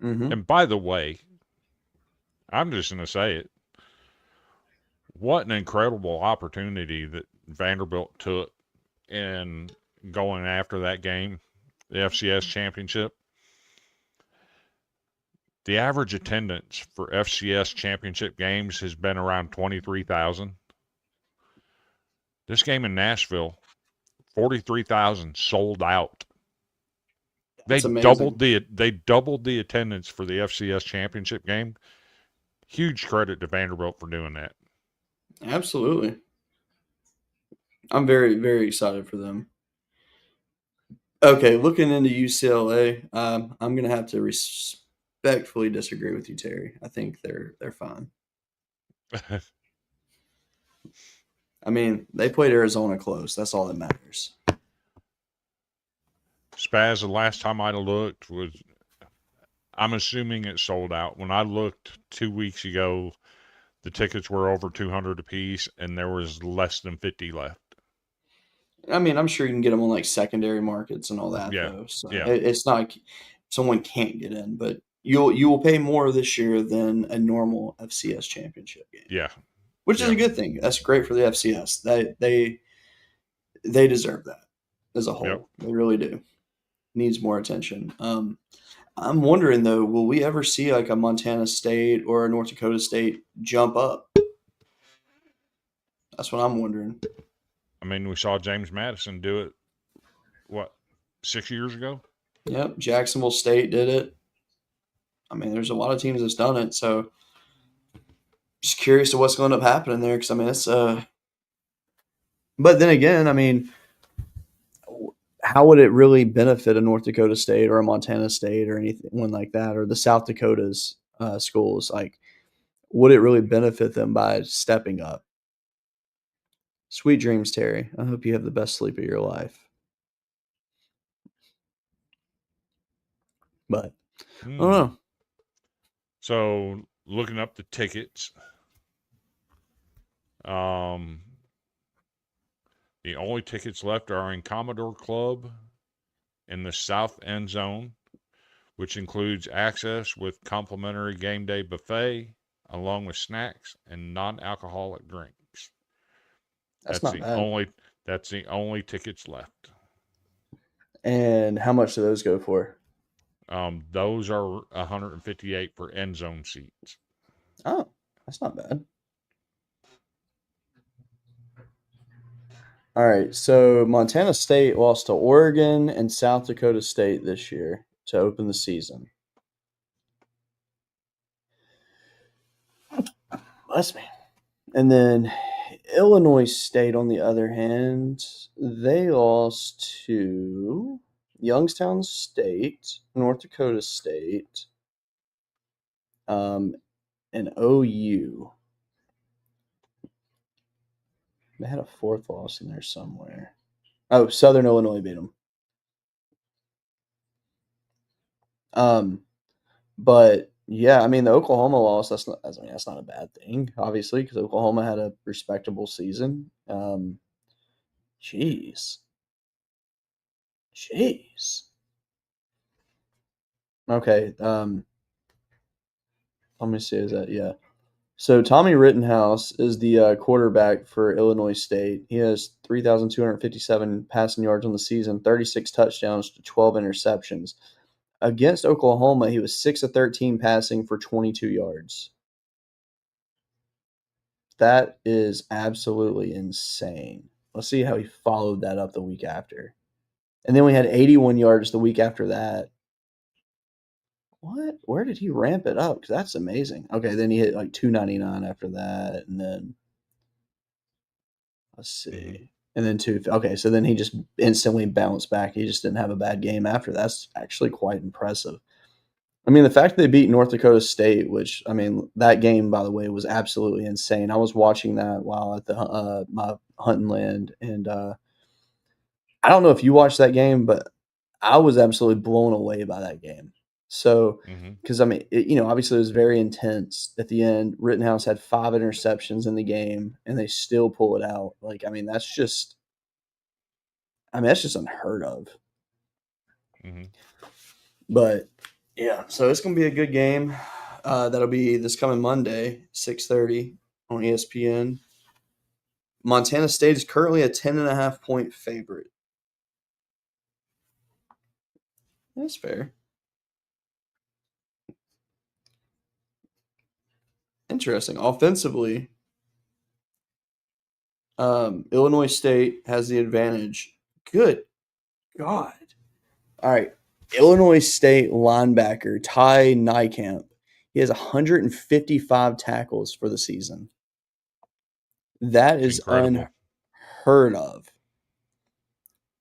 Mm-hmm. And by the way, I'm just going to say it. What an incredible opportunity that Vanderbilt took in going after that game, the FCS championship. The average attendance for FCS championship games has been around 23,000. This game in Nashville, 43,000 sold out. That's amazing. They doubled the attendance for the FCS championship game. Huge credit to Vanderbilt for doing that. Absolutely. I'm very, very excited for them. Okay, looking into UCLA, I'm gonna have to respectfully disagree with you, Terry. I think they're fine. They played Arizona close. That's all that matters. Spaz, the last time I looked was, I'm assuming it sold out. When I looked 2 weeks ago, the tickets were over 200 apiece, and there was less than 50 left. I'm sure you can get them on like secondary markets and all that Yeah, though. So yeah, it's not like someone can't get in, but you will pay more this year than a normal FCS championship game, yeah, which is yeah. a good thing. That's great for the FCS. They deserve that as a Yep. whole. They really do. Needs more attention. I'm wondering though, will we ever see like a Montana State or a North Dakota State jump up? That's what I'm wondering. We saw James Madison do it, what, 6 years ago? Yep, Jacksonville State did it. There's a lot of teams that's done it. So just curious to what's going to end up happening there because it's But then again, how would it really benefit a North Dakota State or a Montana State or anyone like that or the South Dakota's schools? Like, would it really benefit them by stepping up? Sweet dreams, Terry. I hope you have the best sleep of your life. But I don't know. So, looking up the tickets, um, the only tickets left are in Commodore Club in the South End Zone, which includes access with complimentary game day buffet, along with snacks and non-alcoholic drinks. That's That's not the bad. only that's the only tickets left. And how much do those go for? Those are 158 for end zone seats. Oh, that's not bad. All right, so Montana State lost to Oregon and South Dakota State this year to open the season. Bless me. And then Illinois State, on the other hand, they lost to Youngstown State, North Dakota State, and OU. They had a fourth loss in there somewhere. Oh, Southern Illinois beat them. But yeah, the Oklahoma loss. That's not a bad thing, obviously, because Oklahoma had a respectable season. Jeez. Okay. Let me see. Is that yeah? So Tommy Rittenhouse is the quarterback for Illinois State. He has 3,257 passing yards on the season, 36 touchdowns to 12 interceptions. Against Oklahoma, he was 6 of 13 passing for 22 yards. That is absolutely insane. Let's see how he followed that up the week after. And then we had 81 yards the week after that. What? Where did he ramp it up? Because that's amazing. Okay, then he hit like 299 after that. And then, let's see. And then two. Okay, so then he just instantly bounced back. He just didn't have a bad game after. That's actually quite impressive. I mean, the fact that they beat North Dakota State, which, I mean, that game, by the way, was absolutely insane. I was watching that while at the my hunting land, and I don't know if you watched that game, but I was absolutely blown away by that game. So, because I mean, obviously it was very intense at the end. Rittenhouse had 5 interceptions in the game, and they still pull it out. Like, that's just unheard of. But yeah, so it's gonna be a good game. That'll be this coming Monday, 6:30 on ESPN. Montana State is currently a 10.5-point favorite. That's fair. Interesting. Offensively, Illinois State has the advantage. Good God. All right. Illinois State linebacker Ty Nykamp. He has 155 tackles for the season. That is Incredible. unheard of.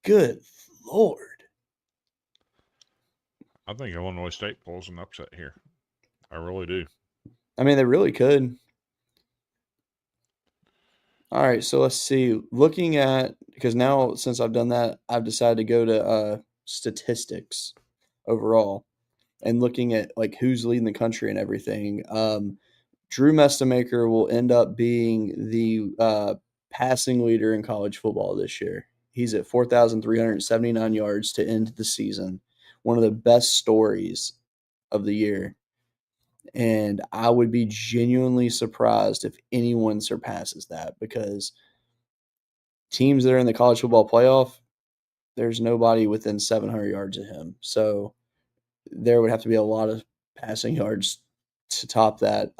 Good Lord. I think Illinois State pulls an upset here. I really do. I mean, they really could. All right, so let's see. Looking at, because now since I've done that, I've decided to go to statistics overall and looking at like who's leading the country and everything. Drew Mestamaker will end up being the passing leader in college football this year. He's at 4,379 yards to end the season. One of the best stories of the year. And I would be genuinely surprised if anyone surpasses that because teams that are in the college football playoff, there's nobody within 700 yards of him. So there would have to be a lot of passing yards to top that.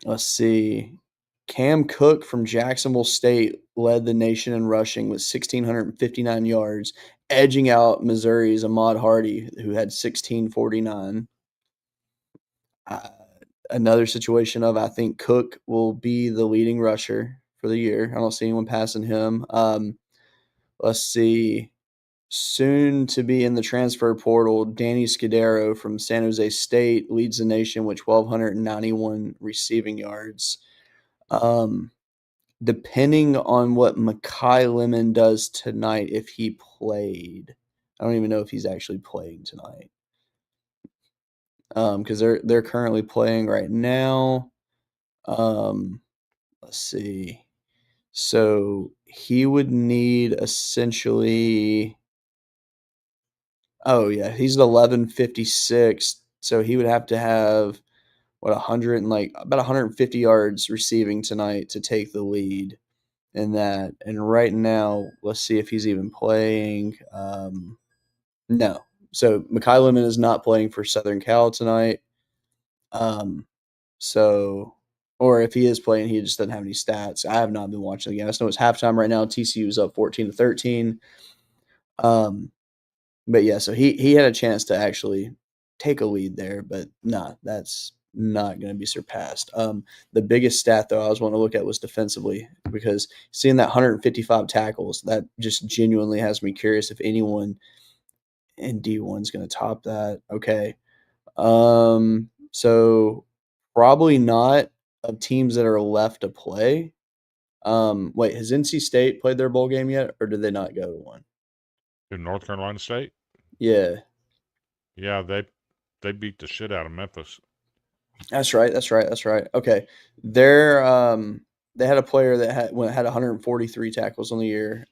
Let's see. Cam Cook from Jacksonville State led the nation in rushing with 1,659 yards, edging out Missouri's Ahmad Hardy, who had 1,649. Another situation of I think Cook will be the leading rusher for the year. I don't see anyone passing him. Let's see. Soon to be in the transfer portal, Danny Scudero from San Jose State leads the nation with 1,291 receiving yards. Depending on what Mekhi Lemon does tonight, if he played, I don't even know if he's actually playing tonight. Because they're currently playing right now. Let's see. So he would need essentially. Oh yeah, he's at 1156. So he would have to have about 150 yards receiving tonight to take the lead in that. And right now, let's see if he's even playing. No. So Mekhi Lemon is not playing for Southern Cal tonight. Or if he is playing, he just doesn't have any stats. I have not been watching the game. I just know it's halftime right now. TCU is up 14-13. But yeah, so he had a chance to actually take a lead there, but that's not going to be surpassed. The biggest stat though I was wanting to look at was defensively because seeing that 155 tackles, that just genuinely has me curious if anyone in D1 is going to top that. Okay. So probably not of teams that are left to play. Wait, has NC State played their bowl game yet, or did they not go to one? In North Carolina State? Yeah. Yeah, they beat the shit out of Memphis. That's right. Okay. They had a player that had 143 tackles on the year.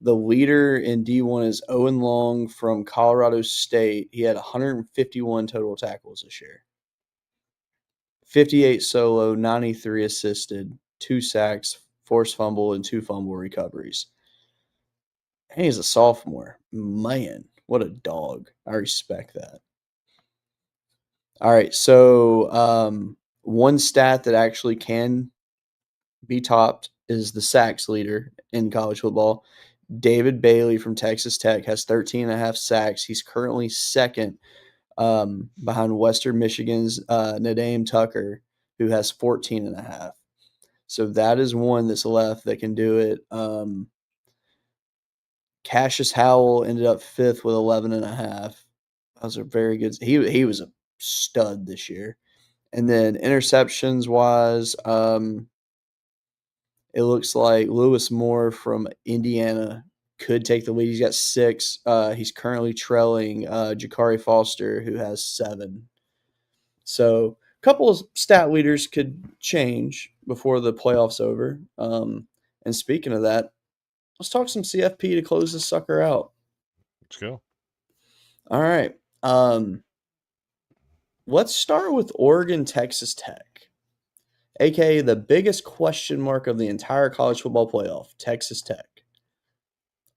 The leader in D1 is Owen Long from Colorado State. He had 151 total tackles this year. 58 solo, 93 assisted, 2 sacks, forced fumble, and 2 fumble recoveries. And he's a sophomore. Man, what a dog. I respect that. All right, so one stat that actually can be topped is the sacks leader in college football. David Bailey from Texas Tech has 13.5 sacks. He's currently second behind Western Michigan's Nadame Tucker, who has 14.5. So that is one that's left that can do it. Cassius Howell ended up fifth with 11.5. Those are very good. He was a stud this year. And then interceptions wise, it looks like Lewis Moore from Indiana could take the lead. He's got 6. He's currently trailing Jakari Foster, who has 7. So a couple of stat leaders could change before the playoffs over. And speaking of that, let's talk some CFP to close this sucker out. Let's go. All right. Let's start with Oregon, Texas Tech, aka the biggest question mark of the entire college football playoff, Texas Tech.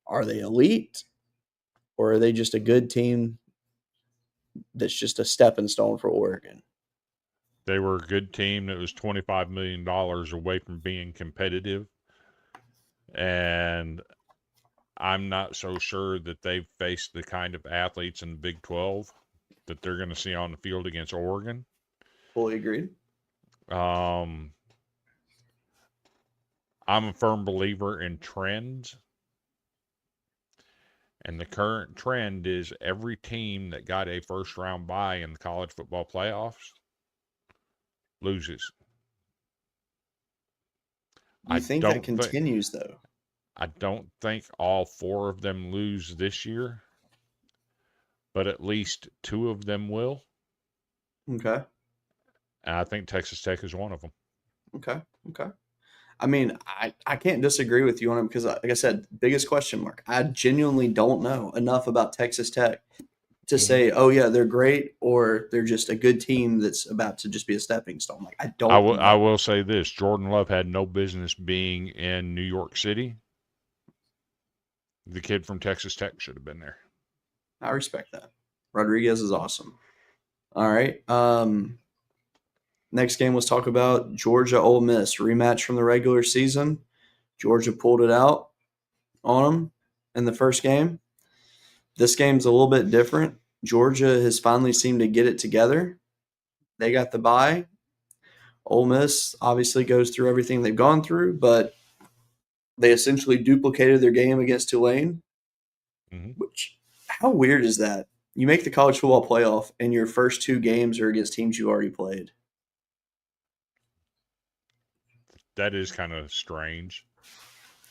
Are they elite, or are they just a good team that's just a stepping stone for Oregon? They were a good team that was $25 million away from being competitive. And I'm not so sure that they've faced the kind of athletes in the Big 12 that they're going to see on the field against Oregon. Fully agreed. I'm a firm believer in trends. And the current trend is every team that got a first-round bye in the college football playoffs loses. You think that continues, though? I don't think all 4 of them lose this year, but at least 2 of them will. Okay. And I think Texas Tech is one of them. Okay. I mean, I can't disagree with you on it because, like I said, biggest question mark. I genuinely don't know enough about Texas Tech to say, oh, yeah, they're great, or they're just a good team that's about to just be a stepping stone. Like, I don't know. I will say this. Jordan Love had no business being in New York City. The kid from Texas Tech should have been there. I respect that. Rodriguez is awesome. All right. Next game, let's talk about Georgia Ole Miss rematch from the regular season. Georgia pulled it out on them in the first game. This game's a little bit different. Georgia has finally seemed to get it together. They got the bye. Ole Miss obviously goes through everything they've gone through, but they essentially duplicated their game against Tulane. Which, how weird is that? You make the college football playoff, and your first 2 games are against teams you already played. That is kind of strange.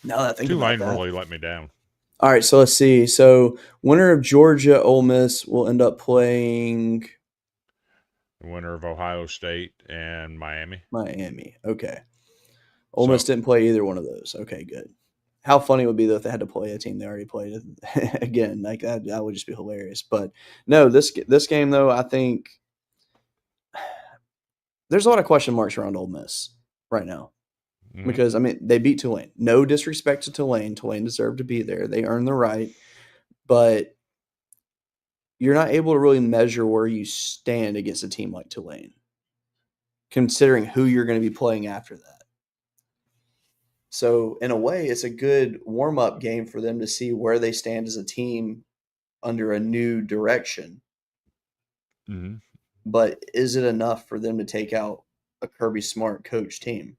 Now that I think about that. Tulane really let me down. All right, so let's see. So winner of Georgia Ole Miss will end up playing The winner of Ohio State and Miami. Miami. Okay. Ole Miss didn't play either one of those. Okay, good. How funny it would be though if they had to play a team they already played again. Like that would just be hilarious. But no, this game though, I think there's a lot of question marks around Ole Miss right now. Because, I mean, they beat Tulane. No disrespect to Tulane. Tulane deserved to be there. They earned the right. But you're not able to really measure where you stand against a team like Tulane, considering who you're going to be playing after that. So, in a way, it's a good warm-up game for them to see where they stand as a team under a new direction. But is it enough for them to take out a Kirby Smart coach team?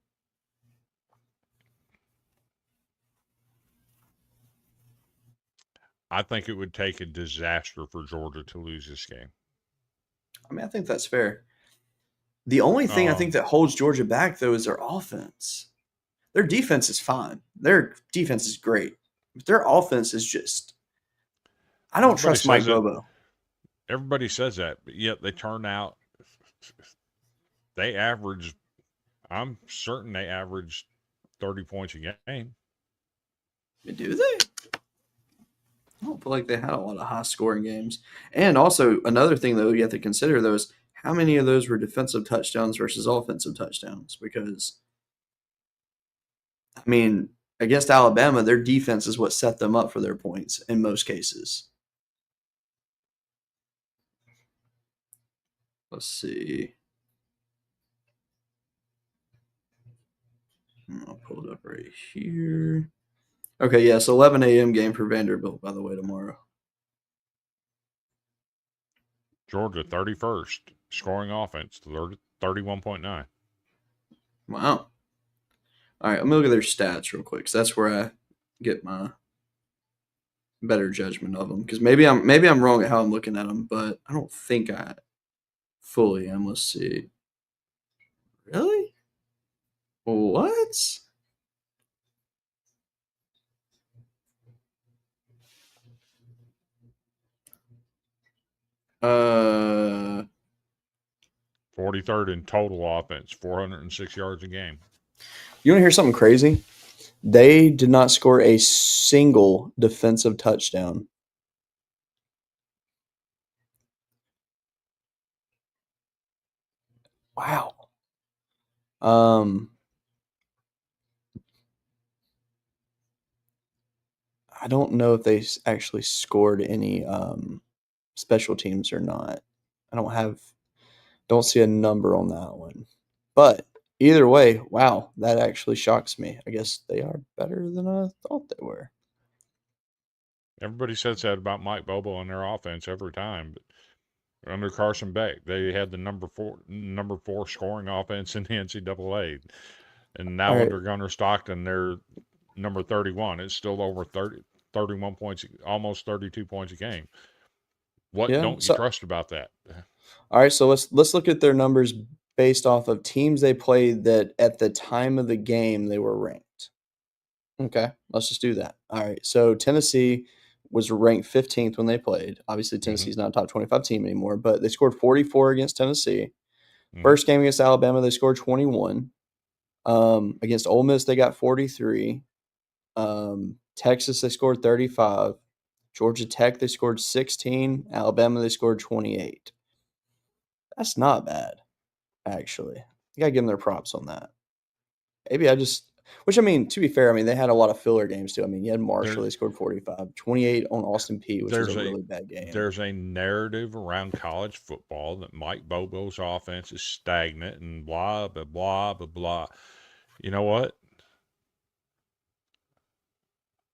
I think it would take a disaster for Georgia to lose this game. I mean, I think that's fair. The only thing I think that holds Georgia back, though, is their offense. Their defense is fine. Their defense is great. But their offense is just – I don't trust Mike Bobo. Everybody says that, but yet they turn out – they average – I'm certain they average 30 points a game. Do they? I don't feel like they had a lot of high scoring games. And also another thing though you have to consider though is how many of those were defensive touchdowns versus offensive touchdowns? Because I mean, against Alabama, their defense is what set them up for their points in most cases. Let's see. I'll pull it up right here. Okay, yes, 11 a.m. game for Vanderbilt, by the way, tomorrow. Georgia 31st scoring offense, 31.9. Wow. All right, I'm gonna look at their stats real quick, because that's where I get my better judgment of them. Because maybe I'm wrong at how I'm looking at them, but I don't think I fully am. Let's see. Really? What? Uh, 43rd in total offense, 406 yards a game. you want to hear something crazy? They did not score a single defensive touchdown. Wow. I don't know if they actually scored any special teams or not. I don't see a number on that one. But either way, wow, that actually shocks me. I guess they are better than I thought they were. Everybody says that about Mike Bobo and their offense every time, but under Carson Beck, they had the number four scoring offense in the NCAA, and now All right. under Gunnar Stockton, they're number 31. It's still over 31 points, almost 32 points a game. What Yeah. don't you trust about that? All right, so let's look at their numbers based off of teams they played that at the time of the game they were ranked. Okay, let's just do that. All right, so Tennessee was ranked 15th when they played. Obviously, Tennessee's not a top 25 team anymore, but they scored 44 against Tennessee. First game against Alabama, they scored 21. Against Ole Miss, they got 43. Texas, they scored 35. Georgia Tech, they scored 16. Alabama, they scored 28. That's not bad, actually. You got to give them their props on that. Maybe which, I mean, to be fair, I mean, they had a lot of filler games, too. I mean, you had Marshall, they scored 45, 28 on Austin Peay, which was a really bad game. There's a narrative around college football that Mike Bobo's offense is stagnant and blah, blah, blah, blah, blah. You know what?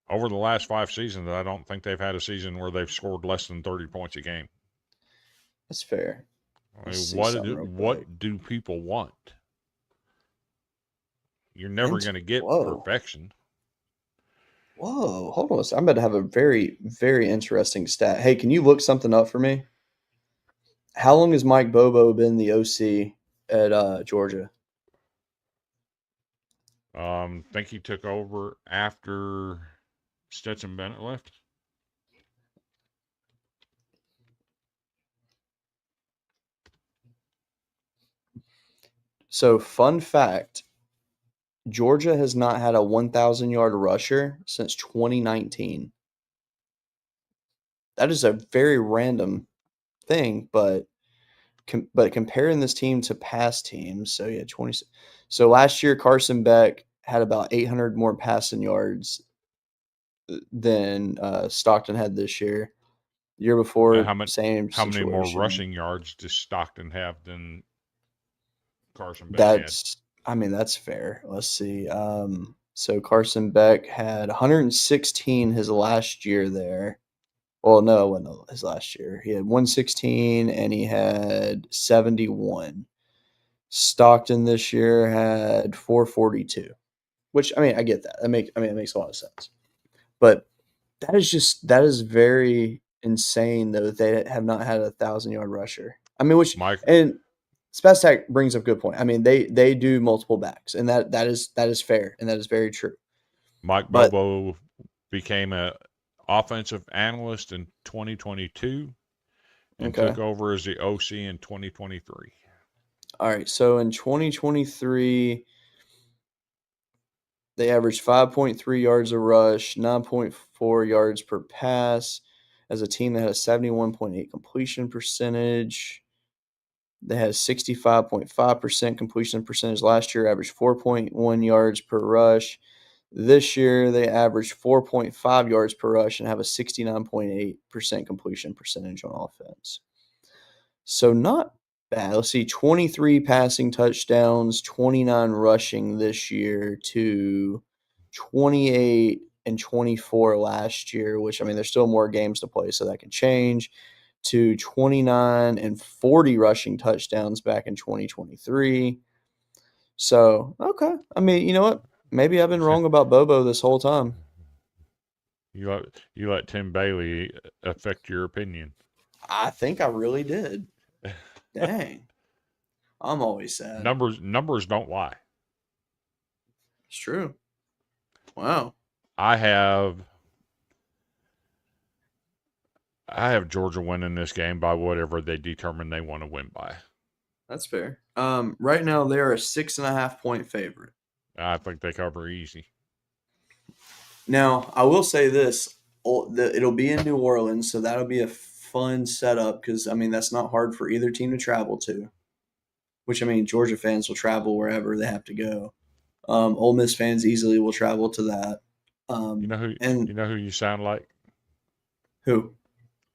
Over the last 5 seasons, I don't think they've had a season where they've scored less than 30 points a game. That's fair. I mean, what do people want? You're never going to get perfection. Whoa, hold on a second. I'm about to have a very, very interesting stat. Hey, can you look something up for me? How long has Mike Bobo been the OC at Georgia? I think he took over after Stetson Bennett left. So, fun fact, Georgia has not had a 1,000-yard rusher since 2019. That is a very random thing, but comparing this team to past teams, so yeah, 20. So last year, Carson Beck had about 800 more passing yards than Stockton had this year. Year before, same How many situation. more rushing yards does Stockton have than Carson Beck had? I mean, that's fair. Let's see. So Carson Beck had 116 his last year there. Well, no, it wasn't his last year. He had 116 and he had 71. Stockton this year had 442, which, I mean, I get that. It makes a lot of sense. But that is very insane, though, that they have not had a 1,000-yard rusher. I mean, and Spaztak brings up a good point. I mean, they do multiple backs, and that is fair, and that is very true. Mike Bobo became an offensive analyst in 2022 and took over as the OC in 2023. All right, so in 2023, they averaged 5.3 yards a rush, 9.4 1.4 yards per pass as a team that had a 71.8 completion percentage. They had 65.5% completion percentage last year, averaged 4.1 yards per rush. This year, they averaged 4.5 yards per rush and have a 69.8% completion percentage on offense. So not bad. Let's see, 23 passing touchdowns, 29 rushing this year to 28 and 24 last year, which, I mean, there's still more games to play, so that can change, to 29 and 40 rushing touchdowns back in 2023. So, okay. I mean, you know what? Maybe I've been wrong about Bobo this whole time. You let Tim Bailey affect your opinion. I think I really did. Dang. I'm always sad. Numbers don't lie. It's true. Wow. I have Georgia winning this game by whatever they determine they want to win by. That's fair. Right now they are a 6.5 point favorite. I think they cover easy. Now I will say this: it'll be in New Orleans, so that'll be a fun setup because I mean that's not hard for either team to travel to. Which I mean, Georgia fans will travel wherever they have to go. Ole Miss fans easily will travel to that. You know who you sound like? Who?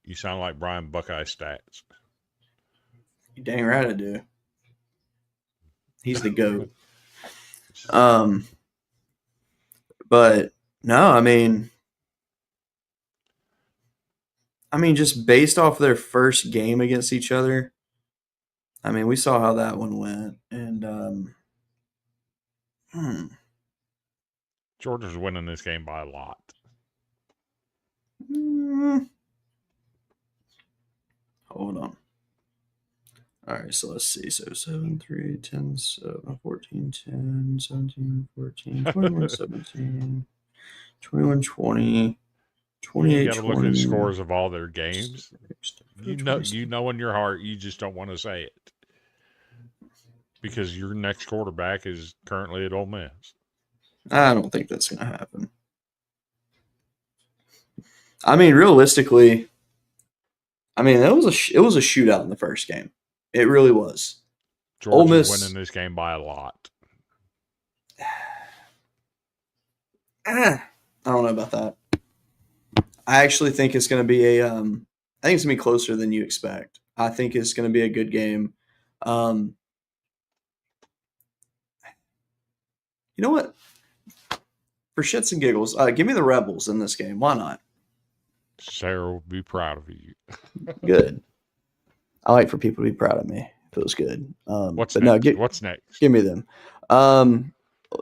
You sound like Brian Buckeye Stats. You dang right I do. He's the GOAT. But no, I mean, just based off their first game against each other, I mean, we saw how that one went, and Georgia's winning this game by a lot. Hold on. All right, so let's see. So 7, 3, 10, 7, 14, 10, 17, 14, 21, 17, 21, 20, 28, You got to 20. look at the scores of all their games. 26. You know in your heart, you just don't want to say it. Because your next quarterback is currently at Ole Miss. I don't think that's going to happen. I mean, realistically, I mean, it was a shootout in the first game. It really was. Georgia's winning this game by a lot. I don't know about that. I actually think it's going to be I think it's going to be closer than you expect. I think it's going to be a good game. You know what? For shits and giggles, give me the Rebels in this game. Why not? Sarah will be proud of you. Good. I like for people to be proud of me if it was good. What's next? What's next? Give me them.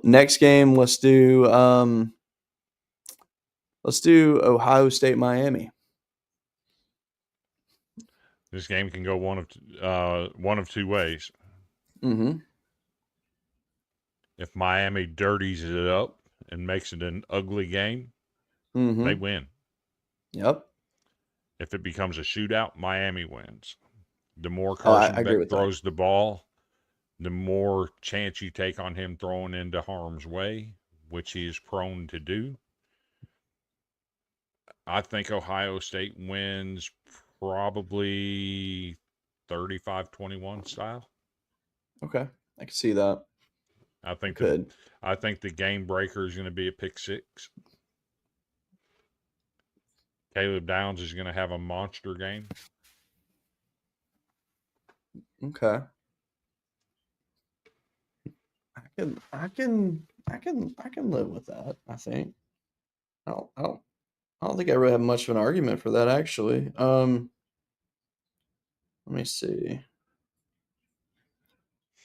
Next game, let's do Ohio State, Miami. This game can go one of two ways. Mm-hmm. If Miami dirties it up and makes it an ugly game, they win. Yep. If it becomes a shootout, Miami wins. The more Carson Beck throws the ball, the more chance you take on him throwing into harm's way, which he is prone to do. I think Ohio State wins probably 35-21 style. Okay. I can see that. I think the game breaker is going to be a pick six. Caleb Downs is going to have a monster game. Okay. I can live with that, I think. I don't think I really have much of an argument for that actually. Let me see.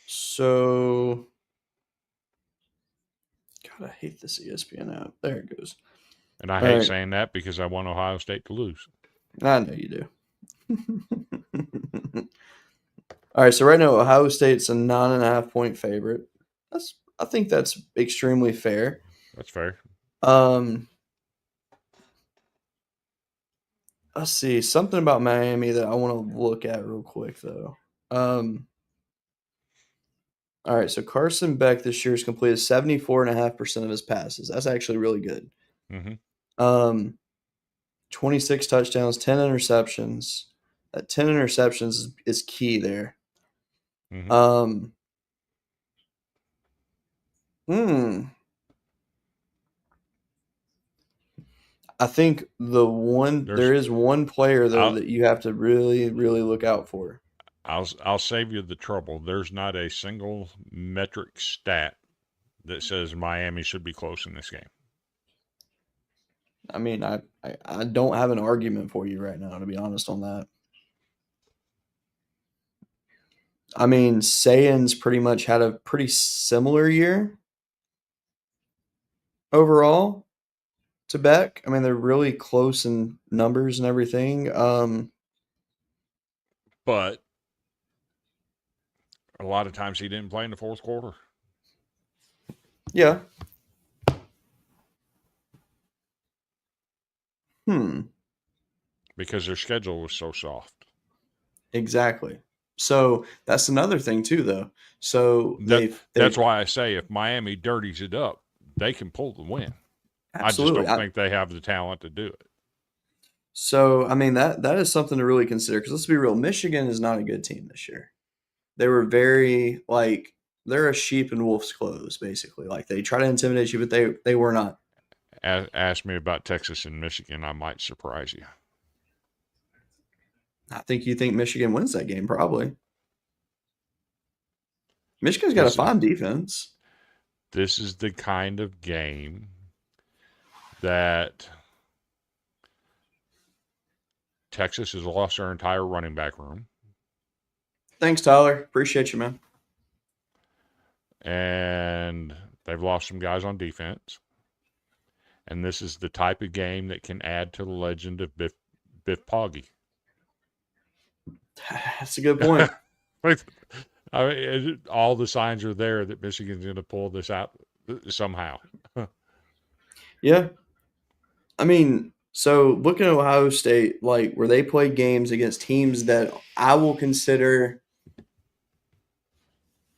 So God, I hate this ESPN app. There it goes. And I hate saying that because I want Ohio State to lose. I know you do. All right, so right now Ohio State's a 9.5 point favorite. I think that's extremely fair. That's fair. Let's see, something about Miami that I want to look at real quick though. All right, so Carson Beck this year has completed 74.5% of his passes. That's actually really good. Mm-hmm. 26 touchdowns, 10 interceptions. That 10 interceptions is key there. Mhm. I think there is one player though I'll that you have to really, really look out for. I'll save you the trouble. There's not a single metric stat that says Miami should be close in this game. I mean, I don't have an argument for you right now, to be honest on that. I mean, Sayan's pretty much had a pretty similar year overall to Beck. I mean, they're really close in numbers and everything. But a lot of times he didn't play in the fourth quarter. Yeah. Because their schedule was so soft. Exactly. So that's another thing too, though. So that's why I say if Miami dirties it up, they can pull the win. Absolutely. I just don't think they have the talent to do it. So I mean that is something to really consider because let's be real, Michigan is not a good team this year. They were very they're a sheep in wolf's clothes, basically. Like they try to intimidate you, but they were not. Ask me about Texas and Michigan, I might surprise you. I think you think Michigan wins that game, probably. Michigan's got a fine defense. This is the kind of game that Texas has lost their entire running back room. Thanks, Tyler. Appreciate you, man. And they've lost some guys on defense. And this is the type of game that can add to the legend of Biff Poggy. That's a good point. I mean, all the signs are there that Michigan's going to pull this out somehow. Yeah. I mean, so looking at Ohio State, like where they play games against teams that I will consider,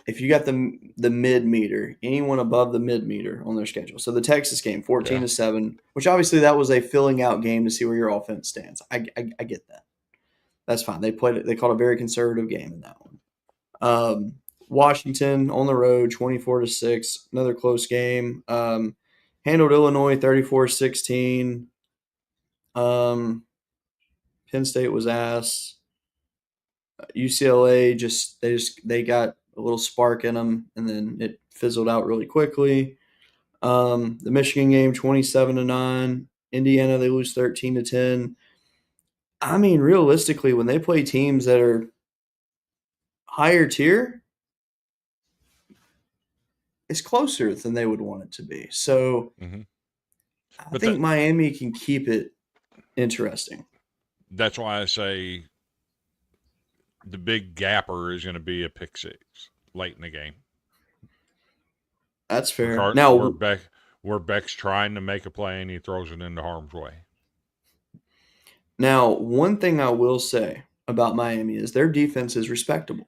if you got the mid meter, anyone above the mid meter on their schedule. So the Texas game, 14-7, which obviously that was a filling out game to see where your offense stands. I get that. That's fine. They played it. They called a very conservative game in that one. Washington on the road, 24-6, another close game. Handled Illinois 34-16. Penn State was ass. UCLA they got a little spark in them, and then it fizzled out really quickly. The Michigan game, 27-9. Indiana, they lose 13-10. I mean, realistically, when they play teams that are higher tier, it's closer than they would want it to be. So I think Miami can keep it interesting. That's why I say the big gapper is going to be a pick six late in the game. That's fair. Now, where Beck's trying to make a play and he throws it into harm's way. Now, one thing I will say about Miami is their defense is respectable.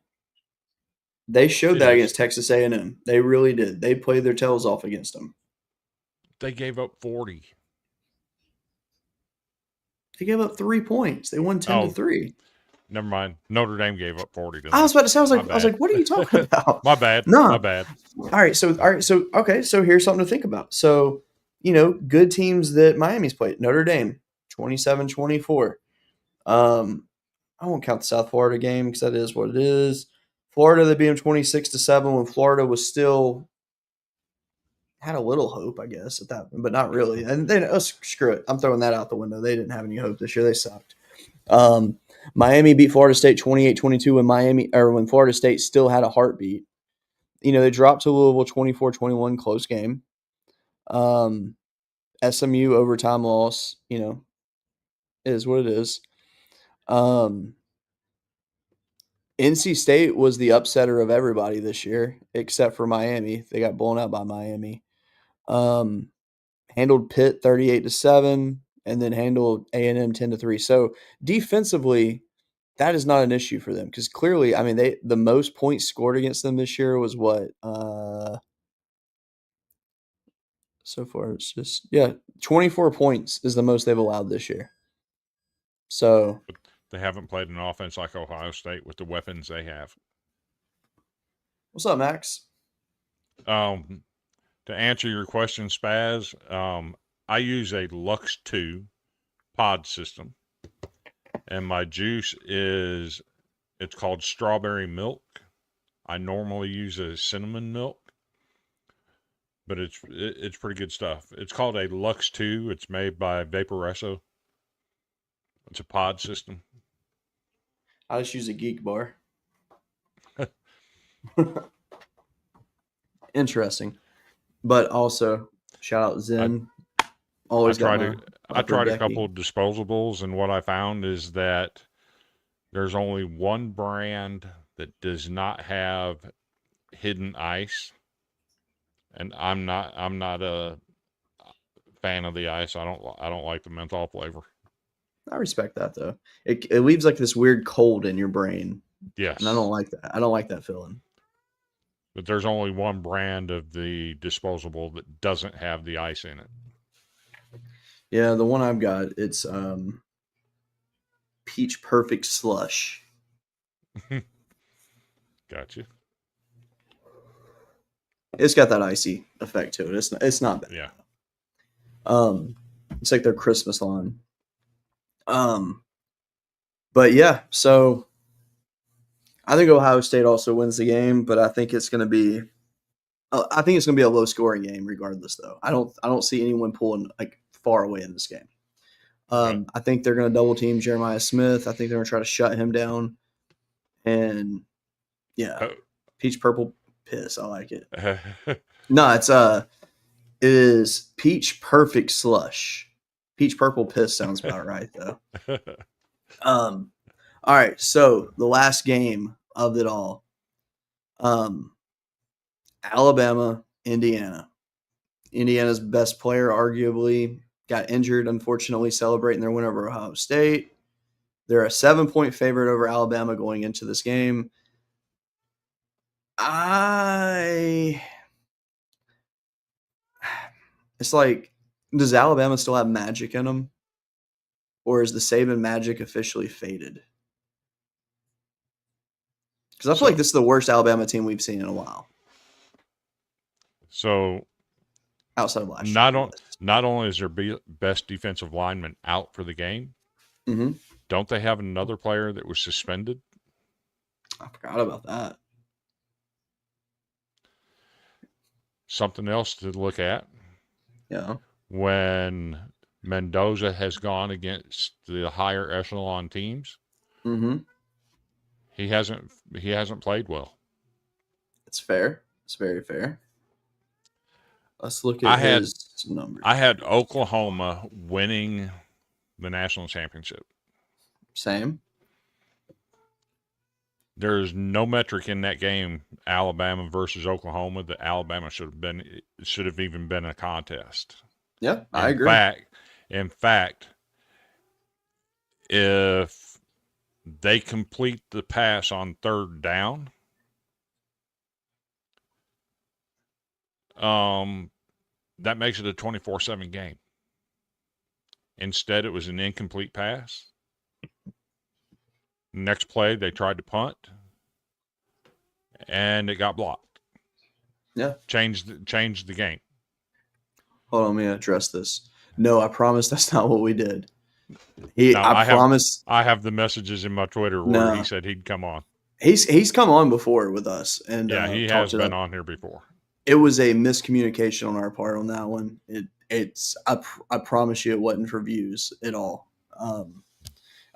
They showed that against Texas A&M. They really did. They played their tails off against them. They gave up 40. They gave up 3 points. They won 10-3. Never mind. Notre Dame gave up 40. I was about to say, I was like, what are you talking about? My bad. No. My bad. All right. So okay. So here's something to think about. So, good teams that Miami's played. Notre Dame, 27-24. I won't count the South Florida game because that is what it is. Florida, they beat them 26-7 when Florida was still had a little hope, I guess, at that, but not really. And then screw it. I'm throwing that out the window. They didn't have any hope this year. They sucked. Miami beat Florida State 28-22 when Florida State still had a heartbeat. They dropped to Louisville 24-21, close game. SMU overtime loss, is what it is. NC State was the upsetter of everybody this year, except for Miami. They got blown out by Miami. Handled Pitt 38-7, and then handled A&M 10-3. So defensively, that is not an issue for them because clearly, I mean, the most points scored against them this year was what? So far, it's just 24 points is the most they've allowed this year. So, They haven't played an offense like Ohio State with the weapons they have. what's up, Max? To answer your question, Spaz, I use a Lux 2 pod system, and my juice it's called strawberry milk. I normally use a cinnamon milk, but it's pretty good stuff. It's called a Lux 2. It's made by Vaporesso. It's a pod system. I just use a Geek Bar. Interesting. But also, shout out Zen. Always got my I tried a couple Becky. of disposables, and what I found is that there's only one brand that does not have hidden ice, and I'm not a fan of the ice. I don't like the menthol flavor. I respect that though. It leaves like this weird cold in your brain, Yes, and I don't like that. I don't like that feeling. but there's only one brand of the disposable that doesn't have the ice in it. Yeah, the one I've got, it's Peach Perfect Slush. Gotcha. It's got that icy effect to it. It's not bad. Yeah. It's like their Christmas line. But yeah, so I think Ohio State also wins the game, but I think it's going to be a low scoring game regardless. Though I don't see anyone pulling like far away in this game. Right. I think they're going to double team Jeremiah Smith. I think they're going to try to shut him down. And yeah, Peach Purple Piss. I like it. No, it is Peach Perfect Slush. Peach Purple Piss sounds about right though. All right, so the last game of it all. Alabama, Indiana. Indiana's best player arguably got injured, unfortunately, celebrating their win over Ohio State. They're a 7-point favorite over Alabama going into this game. It's like, does Alabama still have magic in them? Or is the Saban magic officially faded? Because I feel like this is the worst Alabama team we've seen in a while. So, outside of last year. Not only is their best defensive lineman out for the game, mm-hmm. Don't they have another player that was suspended? I forgot about that. Something else to look at. Yeah. When Mendoza has gone against the higher echelon teams, mm-hmm. he hasn't played well. It's fair. It's very fair. Let's look at his numbers. I had Oklahoma winning the national championship. Same. There's no metric in that game, Alabama versus Oklahoma, that Alabama should have even been a contest. Yeah, I agree. In fact, if they complete the pass on third down, that makes it a 24-7 game. Instead, it was an incomplete pass. Next play, they tried to punt, and it got blocked. Yeah. Changed the game. Hold on, let me address this. No, I promise that's not what we did. I promise. I have the messages in my Twitter where he said he'd come on. He's come on before with us, and yeah, he has been on here before. It was a miscommunication on our part on that one. I promise you, it wasn't for views at all.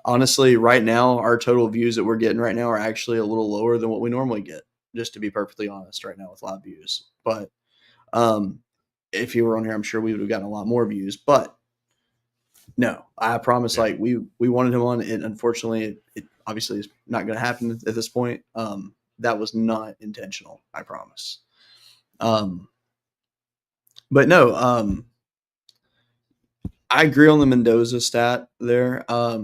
Honestly, right now, our total views that we're getting right now are actually a little lower than what we normally get, just to be perfectly honest right now with live views. But if you were on here, I'm sure we would have gotten a lot more views. But no, I promise, like we wanted him on, and unfortunately, it obviously is not going to happen at this point. That was not intentional, I promise. But no, I agree on the Mendoza stat there. I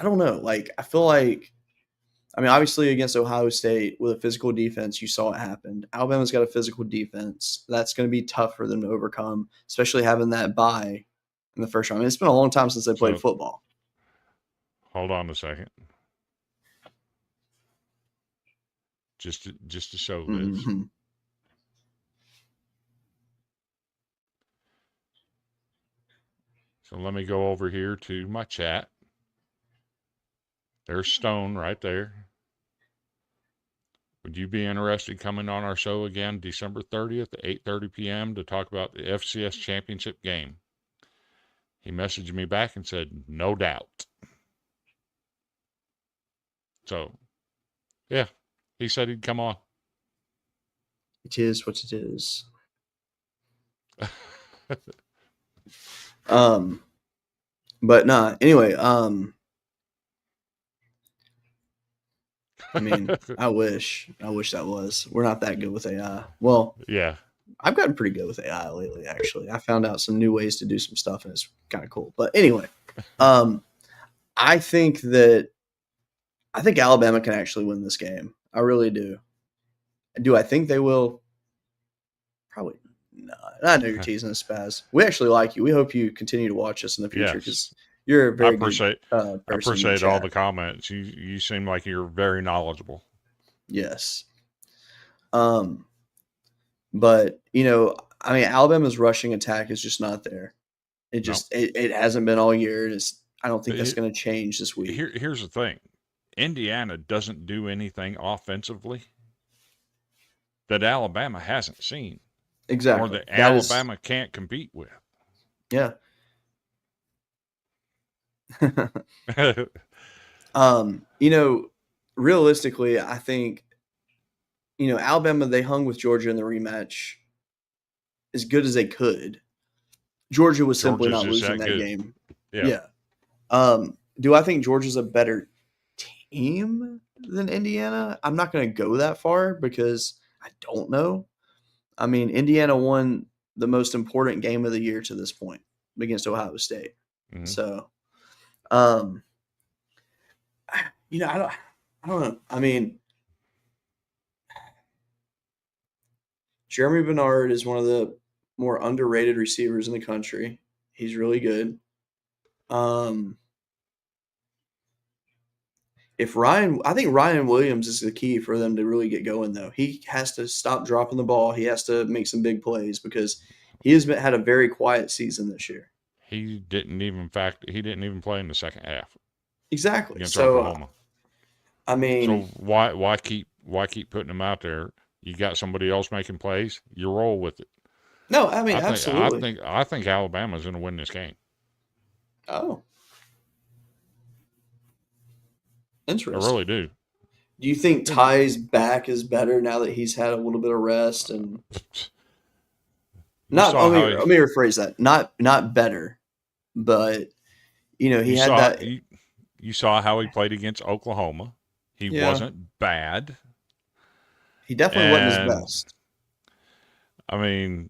don't know. Like, I feel like I mean, obviously against Ohio State with a physical defense, you saw it happen. Alabama's got a physical defense. That's going to be tough for them to overcome, especially having that bye in the first round. I mean, it's been a long time since they played football. Hold on a second. Just to show this. Mm-hmm. So let me go over here to my chat. There's Stone right there. Would you be interested coming on our show again December 30th at 8:30 p.m. to talk about the FCS Championship game? He messaged me back and said, no doubt. So, yeah, he said he'd come on. It is what it is. But nah, anyway, I mean, I wish that was. We're not that good with AI. Well, yeah, I've gotten pretty good with AI lately, actually. I found out some new ways to do some stuff, and it's kind of cool. But anyway, I think Alabama can actually win this game. I really do. Do I think they will? Probably not. I know you're teasing us, Spaz. We actually like you. We hope you continue to watch us in the future because you're a very good person. I appreciate all the comments. You seem like you're very knowledgeable. Yes. But, you know, I mean, Alabama's rushing attack is just not there. It just it hasn't been all year. I don't think that's going to change this week. Here's the thing. Indiana doesn't do anything offensively that Alabama hasn't seen. Exactly. Or that Alabama can't compete with. Yeah. You know, realistically, I think, you know, Alabama, they hung with Georgia in the rematch as good as they could. Georgia was simply not losing that game. Yeah. Do I think Georgia's a better team than Indiana? I'm not going to go that far because I don't know. I mean, Indiana won the most important game of the year to this point against Ohio State. Mm-hmm. So, you know, I don't know. I mean, Jeremy Bernard is one of the more underrated receivers in the country. He's really good. I think Ryan Williams is the key for them to really get going, though. He has to stop dropping the ball. He has to make some big plays because he had a very quiet season this year. He didn't even play in the second half. Exactly. Against so, Oklahoma. I mean, so why keep putting him out there? You got somebody else making plays. You roll with it. No, I mean, absolutely. I think Alabama's going to win this game. Oh. Interesting. I really do. Do you think Ty's back is better now that he's had a little bit of rest and let me rephrase that. Not better, but you know, you saw how he played against Oklahoma. He wasn't bad. He definitely wasn't his best. I mean,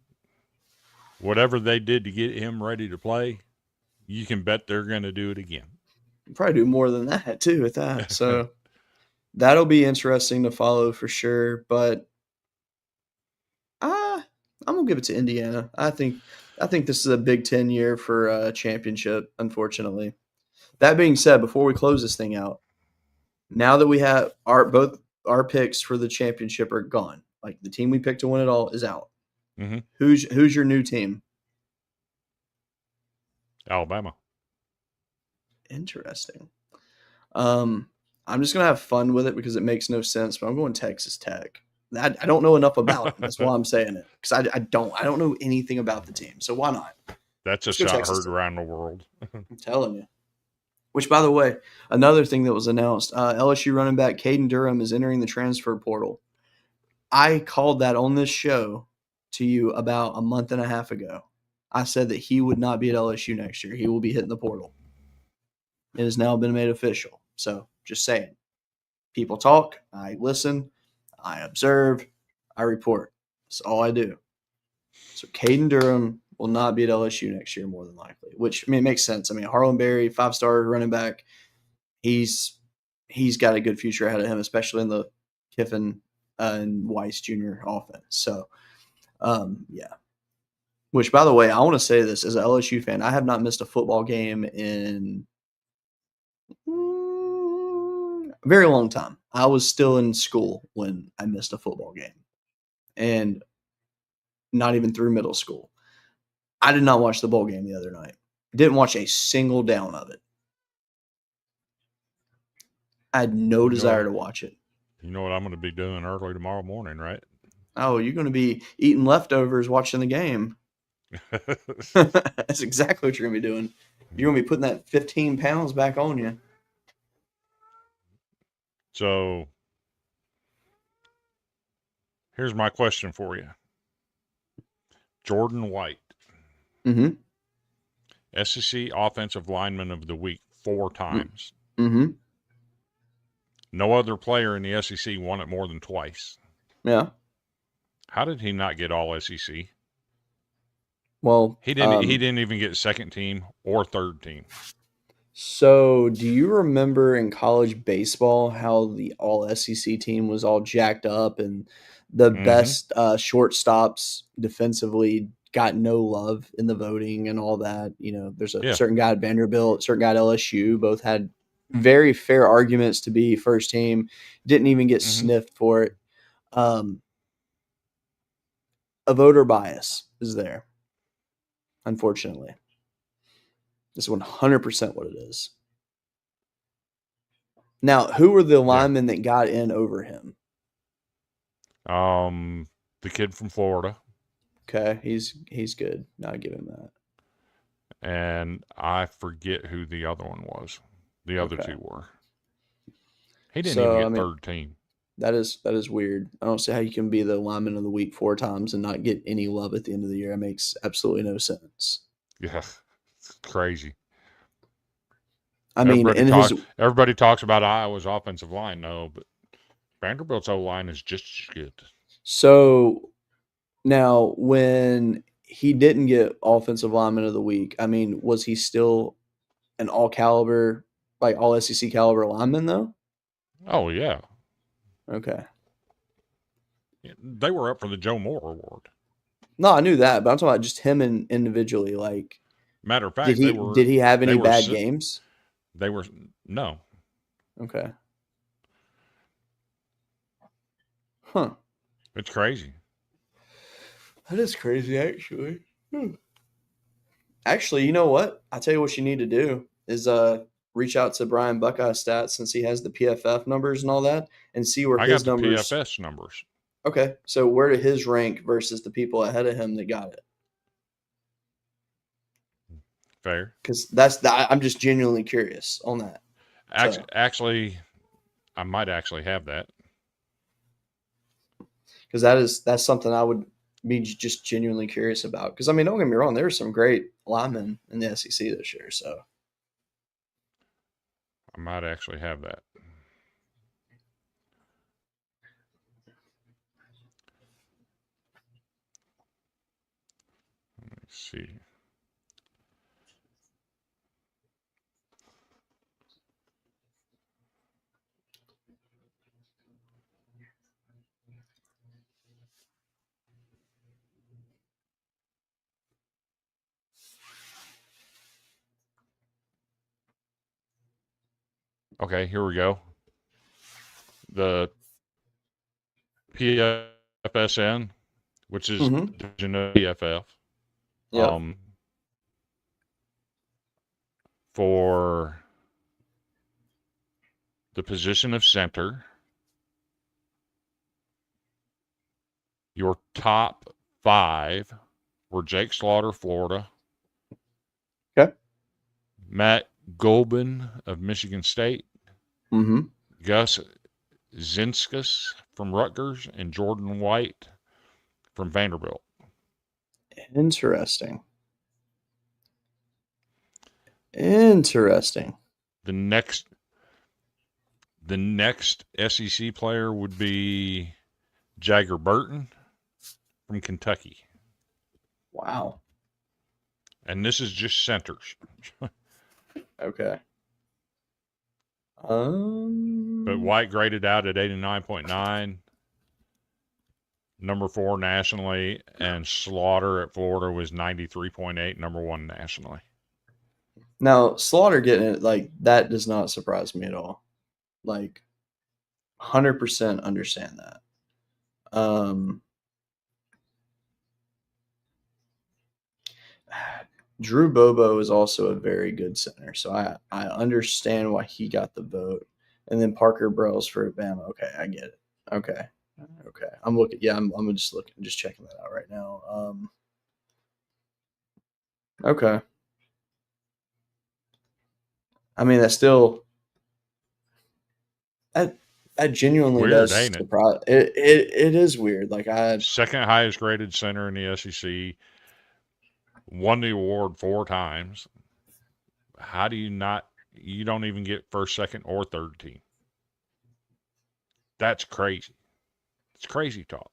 whatever they did to get him ready to play, you can bet they're going to do it again. Probably do more than that too with that. So that'll be interesting to follow for sure. But I'm gonna give it to Indiana. I think this is a Big Ten year for a championship. Unfortunately, that being said, before we close this thing out, now that we have both our picks for the championship are gone, like the team we picked to win it all is out. Mm-hmm. Who's your new team? Alabama. Interesting. I'm just gonna have fun with it because it makes no sense, but I'm going Texas Tech. I don't know enough about them. That's why I'm saying it because I don't know anything about the team. So why not? That's a shot heard around the world. I'm telling you. Which, by the way, another thing that was announced: LSU running back Caden Durham is entering the transfer portal. I called that on this show to you about a month and a half ago. I said that he would not be at LSU next year. He will be hitting the portal. It has now been made official. So just saying. People talk. I listen. I observe. I report. That's all I do. So Caden Durham will not be at LSU next year, more than likely. Which, I mean, it makes sense. I mean, Harlan Berry, 5-star running back. He's he's got a good future ahead of him, especially in the Kiffin and Weiss Jr. offense. So, yeah. Which, by the way, I want to say this as an LSU fan, I have not missed a football game in a very long time. I was still in school when I missed a football game, and not even through middle school. I did not watch the bowl game the other night. Didn't watch a single down of it. I had no desire to watch it. You know what I'm going to be doing early tomorrow morning, right? Oh, you're going to be eating leftovers watching the game. That's exactly what you're going to be doing. You're going to be putting that 15 pounds back on you. So, here's my question for you. Jordan White, SEC Offensive Lineman of the Week 4 times. No other player in the SEC won it more than twice. Yeah. How did he not get all SEC? Well, he didn't even get second team or third team. So, do you remember in college baseball how the all SEC team was all jacked up and the best shortstops defensively got no love in the voting and all that? You know, there's a certain guy at Vanderbilt, certain guy at LSU, both had very fair arguments to be first team, didn't even get sniffed for it. A voter bias is there, unfortunately. This is 100% what it is. Now, who were the linemen that got in over him? The kid from Florida. Okay, he's good. Now I give him that. And I forget who the other one was. The other two were. He didn't even get third team. That is weird. I don't see how you can be the lineman of the week 4 times and not get any love at the end of the year. It makes absolutely no sense. Yeah, it's crazy. I mean, everybody talks about Iowa's offensive line, no, but Vanderbilt's O-line is just as good. So now, when he didn't get offensive lineman of the week, I mean, was he still an all caliber, like all SEC caliber lineman though? Oh yeah. Okay. They were up for the Joe Moore Award. No, I knew that, but I'm talking about just him individually. Like, matter of fact, did he have any bad games? They were no. Okay. Huh. It's crazy. That is crazy, actually. Actually, you know what? I'll tell you what you need to do is reach out to Brian Buckeye Stats since he has the PFF numbers and all that and see where his numbers. PFS numbers. Okay. So where did his rank versus the people ahead of him that got it? Fair. Because I'm just genuinely curious on that. Actually, I might actually have that. Because that's something I would be just genuinely curious about. Because, I mean, don't get me wrong, there are some great linemen in the SEC this year. So I might actually have that. Let me see. Okay, here we go. The PFSN, which is division of PFF. Yeah. For the position of center, your top 5 were Jake Slaughter, Florida. Okay. Matt Golden of Michigan State. Gus Zinskas from Rutgers, and Jordan White from Vanderbilt. Interesting. The next SEC player would be Jagger Burton from Kentucky. Wow. And this is just centers. Okay. But White graded out at 89.9, number 4 nationally, and Slaughter at Florida was 93.8, number 1 nationally. Now, Slaughter getting it, like, that does not surprise me at all. Like, 100% understand that. Drew Bobo is also a very good center, so I understand why he got the vote. And then Parker Brailsford, Bama. Okay, I get it. Okay. I'm looking. Yeah, I'm just looking, just checking that out right now. Okay. I mean, that's still that genuinely Weird, does ain't it? surprise. It is weird. Like Second highest graded center in the SEC, won the award 4 times. How do you not? You don't even get first, second, or third team. That's crazy. It's crazy talk.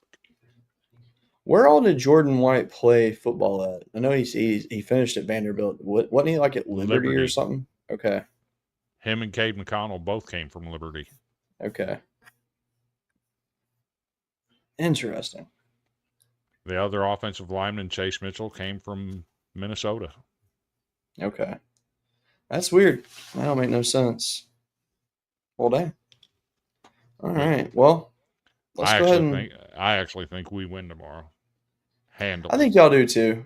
where all did Jordan White play football at? I know he finished at Vanderbilt. Wasn't he like at Liberty or something? Okay. Him and Cade McConnell both came from Liberty. Okay. Interesting. The other offensive lineman, Chase Mitchell, came from Minnesota. Okay. That's weird. That don't make no sense. Well, dang. All right. Well, let's go ahead and. I actually think we win tomorrow. Handle. I think y'all do too.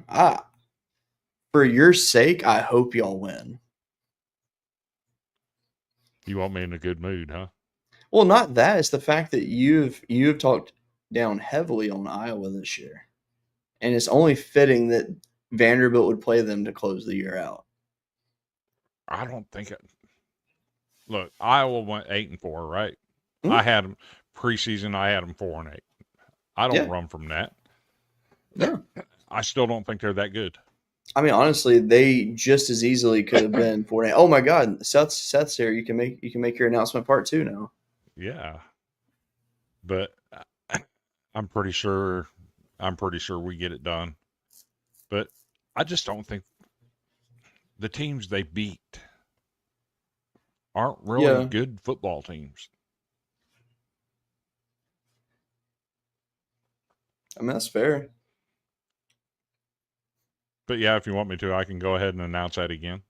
For your sake, I hope y'all win. You want me in a good mood, huh? Well, not that. It's the fact that you've talked down heavily on Iowa this year, and it's only fitting that Vanderbilt would play them to close the year out. I don't think it. Look, Iowa went 8-4, right? Mm-hmm. I had them preseason. I had them 4-8. I don't run from that. No, I still don't think they're that good. I mean, honestly, they just as easily could have been 4-8. Oh my God, Seth's here. You can make your announcement part 2 now. Yeah, but I'm pretty sure we get it done. But I just don't think the teams they beat aren't really good football teams. I mean, that's fair. But yeah, if you want me to, I can go ahead and announce that again.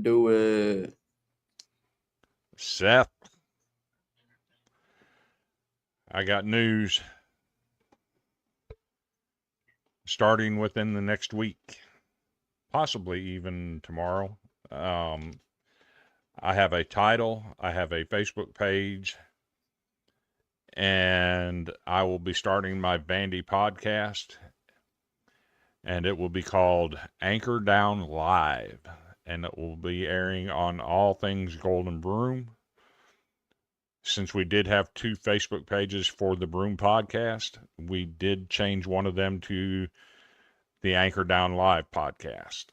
Do it. Seth, I got news. Starting within the next week, possibly even tomorrow. I have a title, I have a Facebook page, and I will be starting my Vandy podcast, and it will be called Anchor Down Live, and it will be airing on all things Golden Broom. Since we did have 2 Facebook pages for the Broom podcast, we did change one of them to the Anchor Down Live podcast.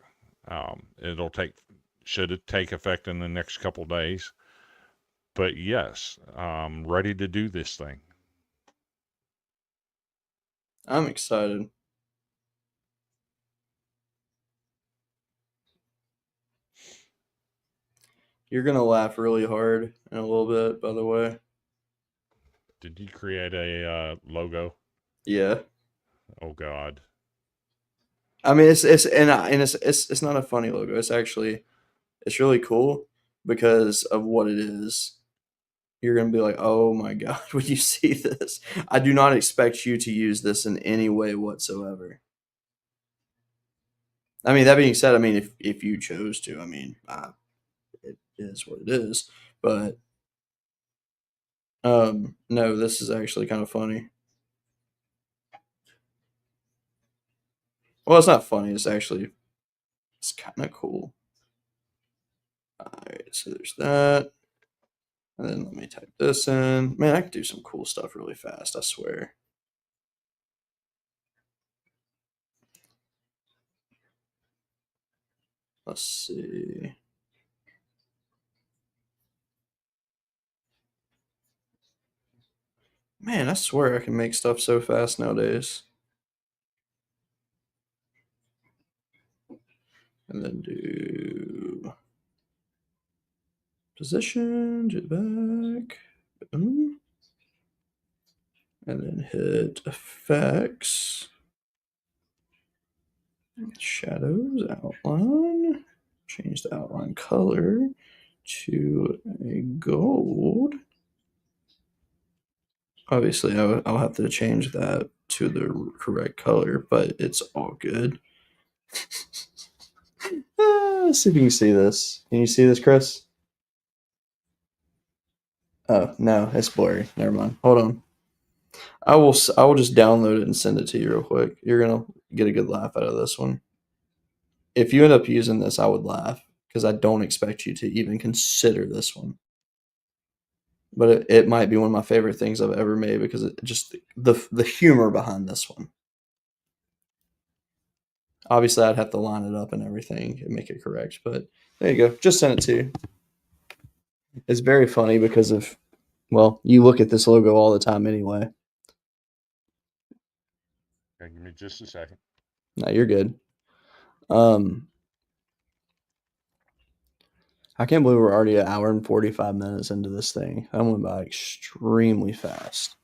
Should take effect in the next couple days. But yes, I'm ready to do this thing. I'm excited. You're going to laugh really hard in a little bit, by the way. Did you create a logo? Yeah. Oh God. I mean, it's not a funny logo. It's really cool because of what it is. You're going to be like, "Oh my God, when you see this." I do not expect you to use this in any way whatsoever. I mean, that being said, I mean, if you chose to, I mean, it is what it is. But no, this is actually kind of funny. Well, it's not funny. It's kind of cool. All right, so there's that. And then let me type this in. Man, I could do some cool stuff really fast, I swear. Let's see. Man, I swear I can make stuff so fast nowadays. And then do position to the back. Boom. And then hit effects. Shadows, outline. Change the outline color to a gold. Obviously, I'll have to change that to the correct color, but it's all good. Let's see if you can see this. Can you see this, Chris? Oh, no, it's blurry. Never mind. Hold on. I will just download it and send it to you real quick. You're going to get a good laugh out of this one. If you end up using this, I would laugh because I don't expect you to even consider this one. But it might be one of my favorite things I've ever made because it just the humor behind this one. Obviously, I'd have to line it up and everything and make it correct. But there you go. Just send it to you. It's very funny because of, well, you look at this logo all the time anyway. Okay, give me just a second. No, you're good. I can't believe we're already an hour and 45 minutes into this thing. That went by extremely fast.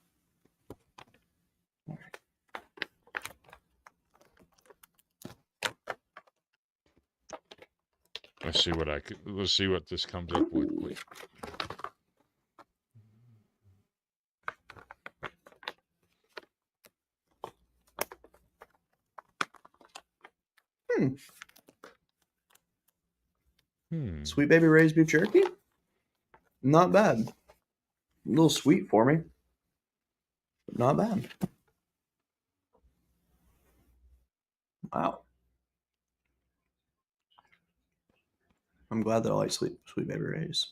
Let's see what this comes up with. Quick. Sweet Baby Ray's beef jerky? Not bad. A little sweet for me, but not bad. Wow. I'm glad that I like Sweet Baby Ray's.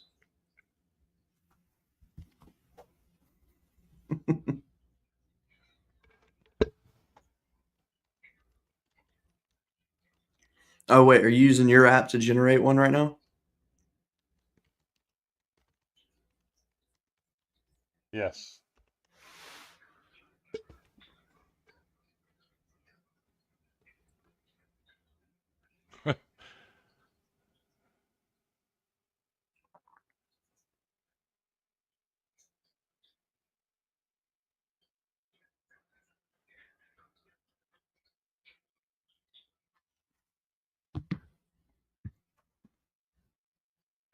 Oh, wait. Are you using your app to generate one right now? Yes.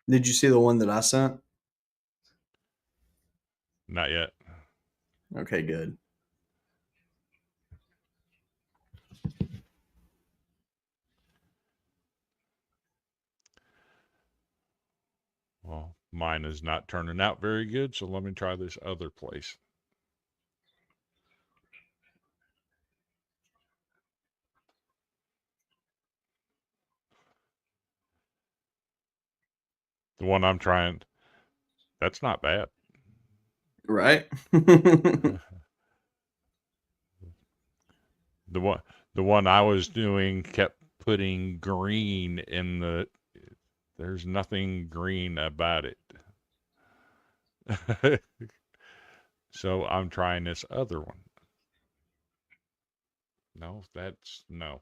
Did you see the one that I sent? Not yet. Okay, good. Well, mine is not turning out very good, so let me try this other place. The one I'm trying, that's not bad. Right? The one I was doing kept putting green in the. There's nothing green about it. So I'm trying this other one. No, that's no.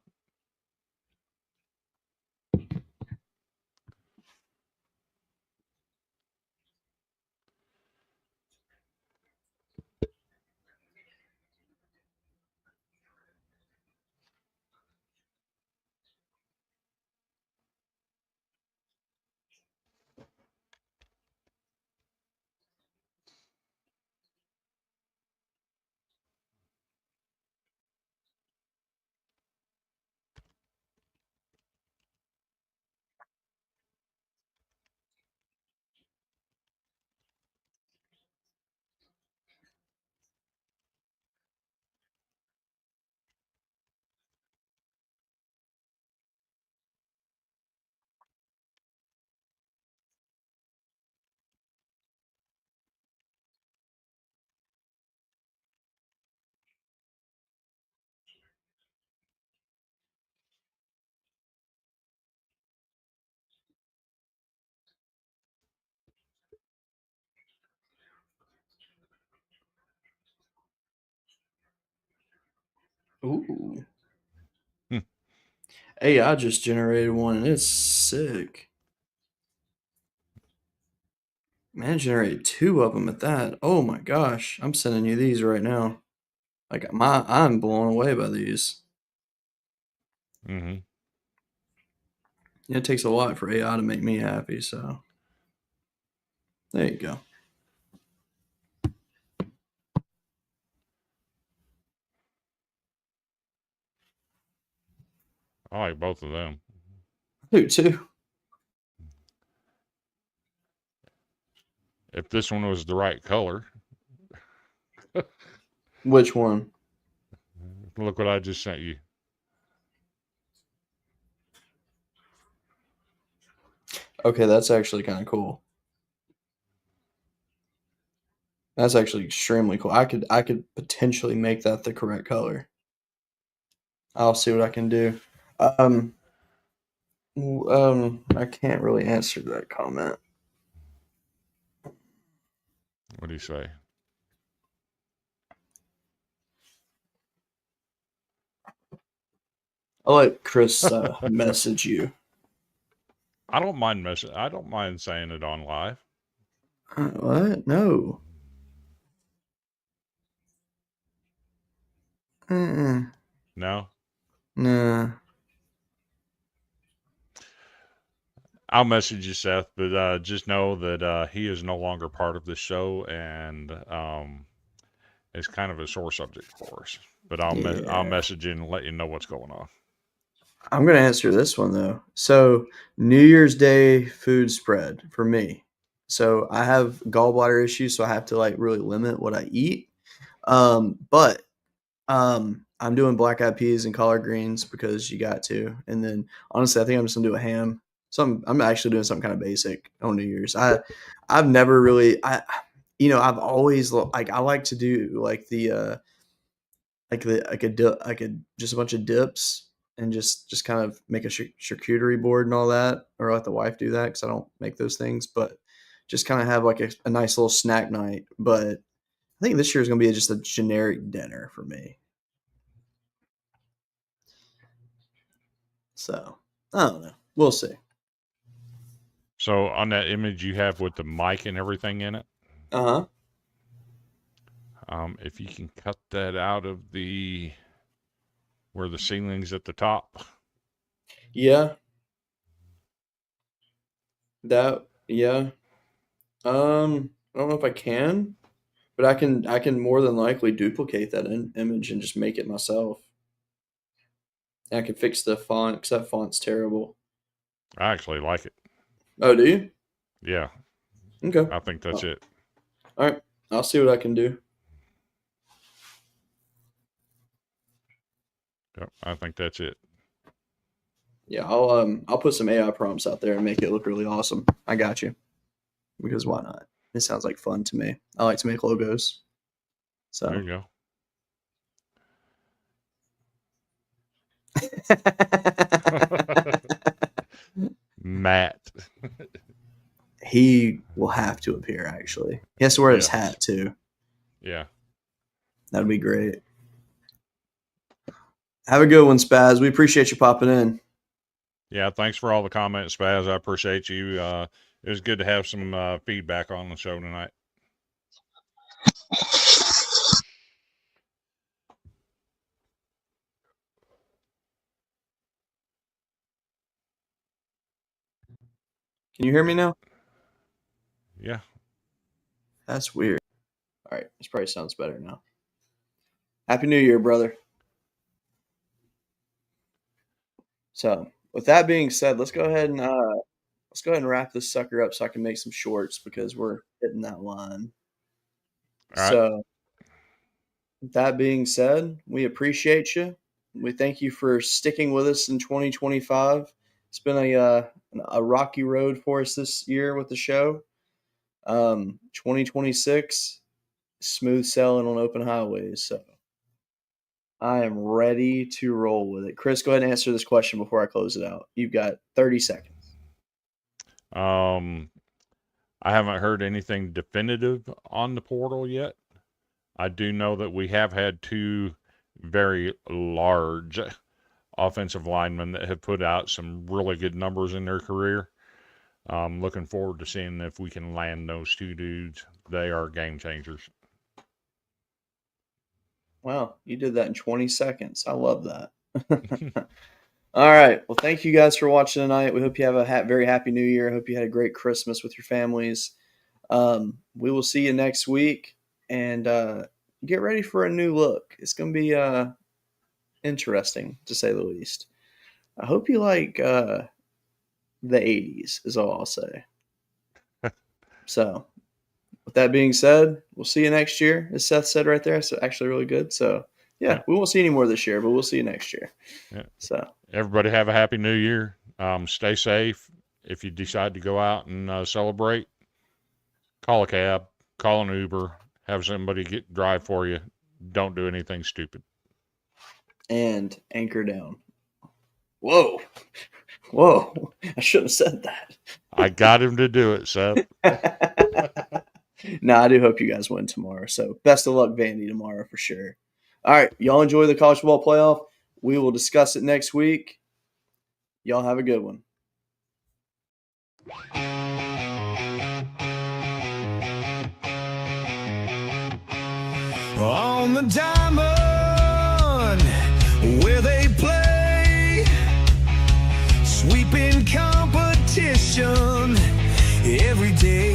Ooh. Hmm. Hey, I just generated one and it's sick. Man generated 2 of them at that. Oh my gosh. I'm sending you these right now. Like I'm blown away by these. Mm-hmm. It takes a lot for AI to make me happy, so there you go. I like both of them. I do too. If this one was the right color, Which one? look what I just sent you. Okay, that's actually kind of cool. That's actually extremely cool. I could potentially make that the correct color. I'll see what I can do. I can't really answer that comment. What do you say? I'll let Chris message you. I don't mind I don't mind saying it on live. What? No. No? Nah. I'll message you, Seth, but just know that he is no longer part of the show, and it's kind of a sore subject for us. But I'll message you and let you know what's going on. I'm gonna answer this one though. So New Year's Day food spread for me. So I have gallbladder issues, so I have to like really limit what I eat. But I'm doing black eyed peas and collard greens because you got to. And then honestly, I think I'm just gonna do a ham. I'm actually doing something kind of basic on New Year's. I've never really I've always like I like to do like the just a bunch of dips and just kind of make a charcuterie board and all that, or let the wife do that because I don't make those things. But just kind of have like a nice little snack night. But I think this year is gonna be just a generic dinner for me. So I don't know. We'll see. So on that image you have with the mic and everything in it, Uh-huh. if you can cut that out of where the ceiling's at the top. Yeah. Yeah. I don't know if I can, but I can more than likely duplicate that image and just make it myself. And I can fix the font because that font's terrible. I actually like it. Oh, do you? Yeah. Okay. I think that's it. All right. I'll see what I can do. Yep, I think that's it. Yeah, I'll put some AI prompts out there and make it look really awesome. I got you. Because why not? It sounds like fun to me. I like to make logos. So There you go. Matt. He will have to appear, actually. He has to wear his hat, too. Yeah. That'd be great. Have a good one, Spaz. We appreciate you popping in. Yeah, thanks for all the comments, Spaz. I appreciate you. It was good to have some feedback on the show tonight. Can you hear me now? Yeah. That's weird. All right, this probably sounds better now. Happy New Year, brother. So, with that being said, let's go ahead and wrap this sucker up so I can make some shorts because we're hitting that line. All right. So, with that being said, we appreciate you. We thank you for sticking with us in 2025. It's been a rocky road for us this year with the show. 2026, smooth sailing on open highways. So I am ready to roll with it. Chris, go ahead and answer this question before I close it out. You've got 30 seconds. I haven't heard anything definitive on the portal yet. I do know that we have had two very large offensive linemen that have put out some really good numbers in their career. I'm looking forward to seeing if we can land those two dudes. They are game changers. Wow, you did that in 20 seconds. I love that. All right. Well, thank you guys for watching tonight. We hope you have a very happy New Year. I hope you had a great Christmas with your families. We will see you next week, and get ready for a new look. It's going to be interesting, to say the least. I hope you like the 80s, is all I'll say. So, with that being said, we'll see you next year. As Seth said right there, it's actually really good. So, yeah, we won't see any more this year, but we'll see you next year. Yeah. So, everybody have a happy New Year. Stay safe. If you decide to go out and celebrate, call a cab, call an Uber, have somebody drive for you. Don't do anything stupid. And anchor down. Whoa. I shouldn't have said that. I got him to do it, Seth. No, I do hope you guys win tomorrow. So best of luck, Vandy, tomorrow for sure. All right. Y'all enjoy the college football playoff. We will discuss it next week. Y'all have a good one. On the diamond where they play, sweeping competition every day.